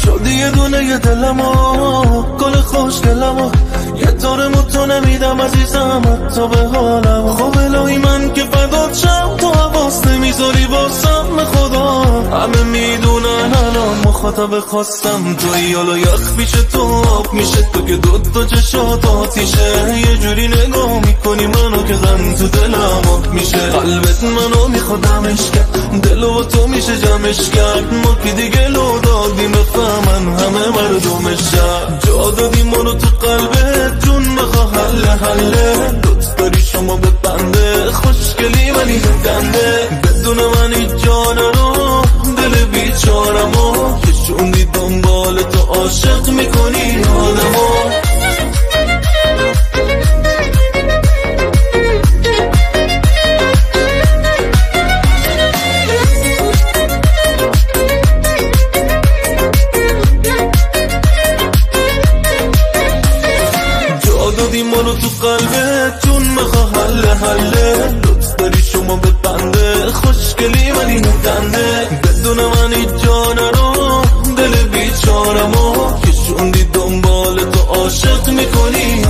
شدی یه دونه دلمو گل خوشگلمو، یه طورمو تو نمیدم عزیزم حتی به حالم. خب الهی من که فدات شم تو حواس نمیذاری واسم خدا. همه میدونن الان مخاطب خواستم توی، حالا یخ پیش تو آب میشه تو که دوتا چشات آتیشه. یه جوری نگاه میکنی منو که غم تو دلم آب میشه. قلبت منو میخوادمش کرد، دلو تو میشه جمعش کرد. ما که دیگه لو دادیم بفهمن همه مردمش کرد. جا دادیم منو تو قلبت جون بخوا حله لطف داری شما به بنده خوشگلی ولی نتنده. بدون من هیچ جا نرو دل بیچارمو که شوندی دنبال تو عاشق میکنی آدمو. منو تو قلبت جون بخوا حله لطف داری شما به بنده خوشگلی ولی نتنده. بدون من هیچ جا نرو دل بیچارمو که شوندی دنبال تو عاشق میکنی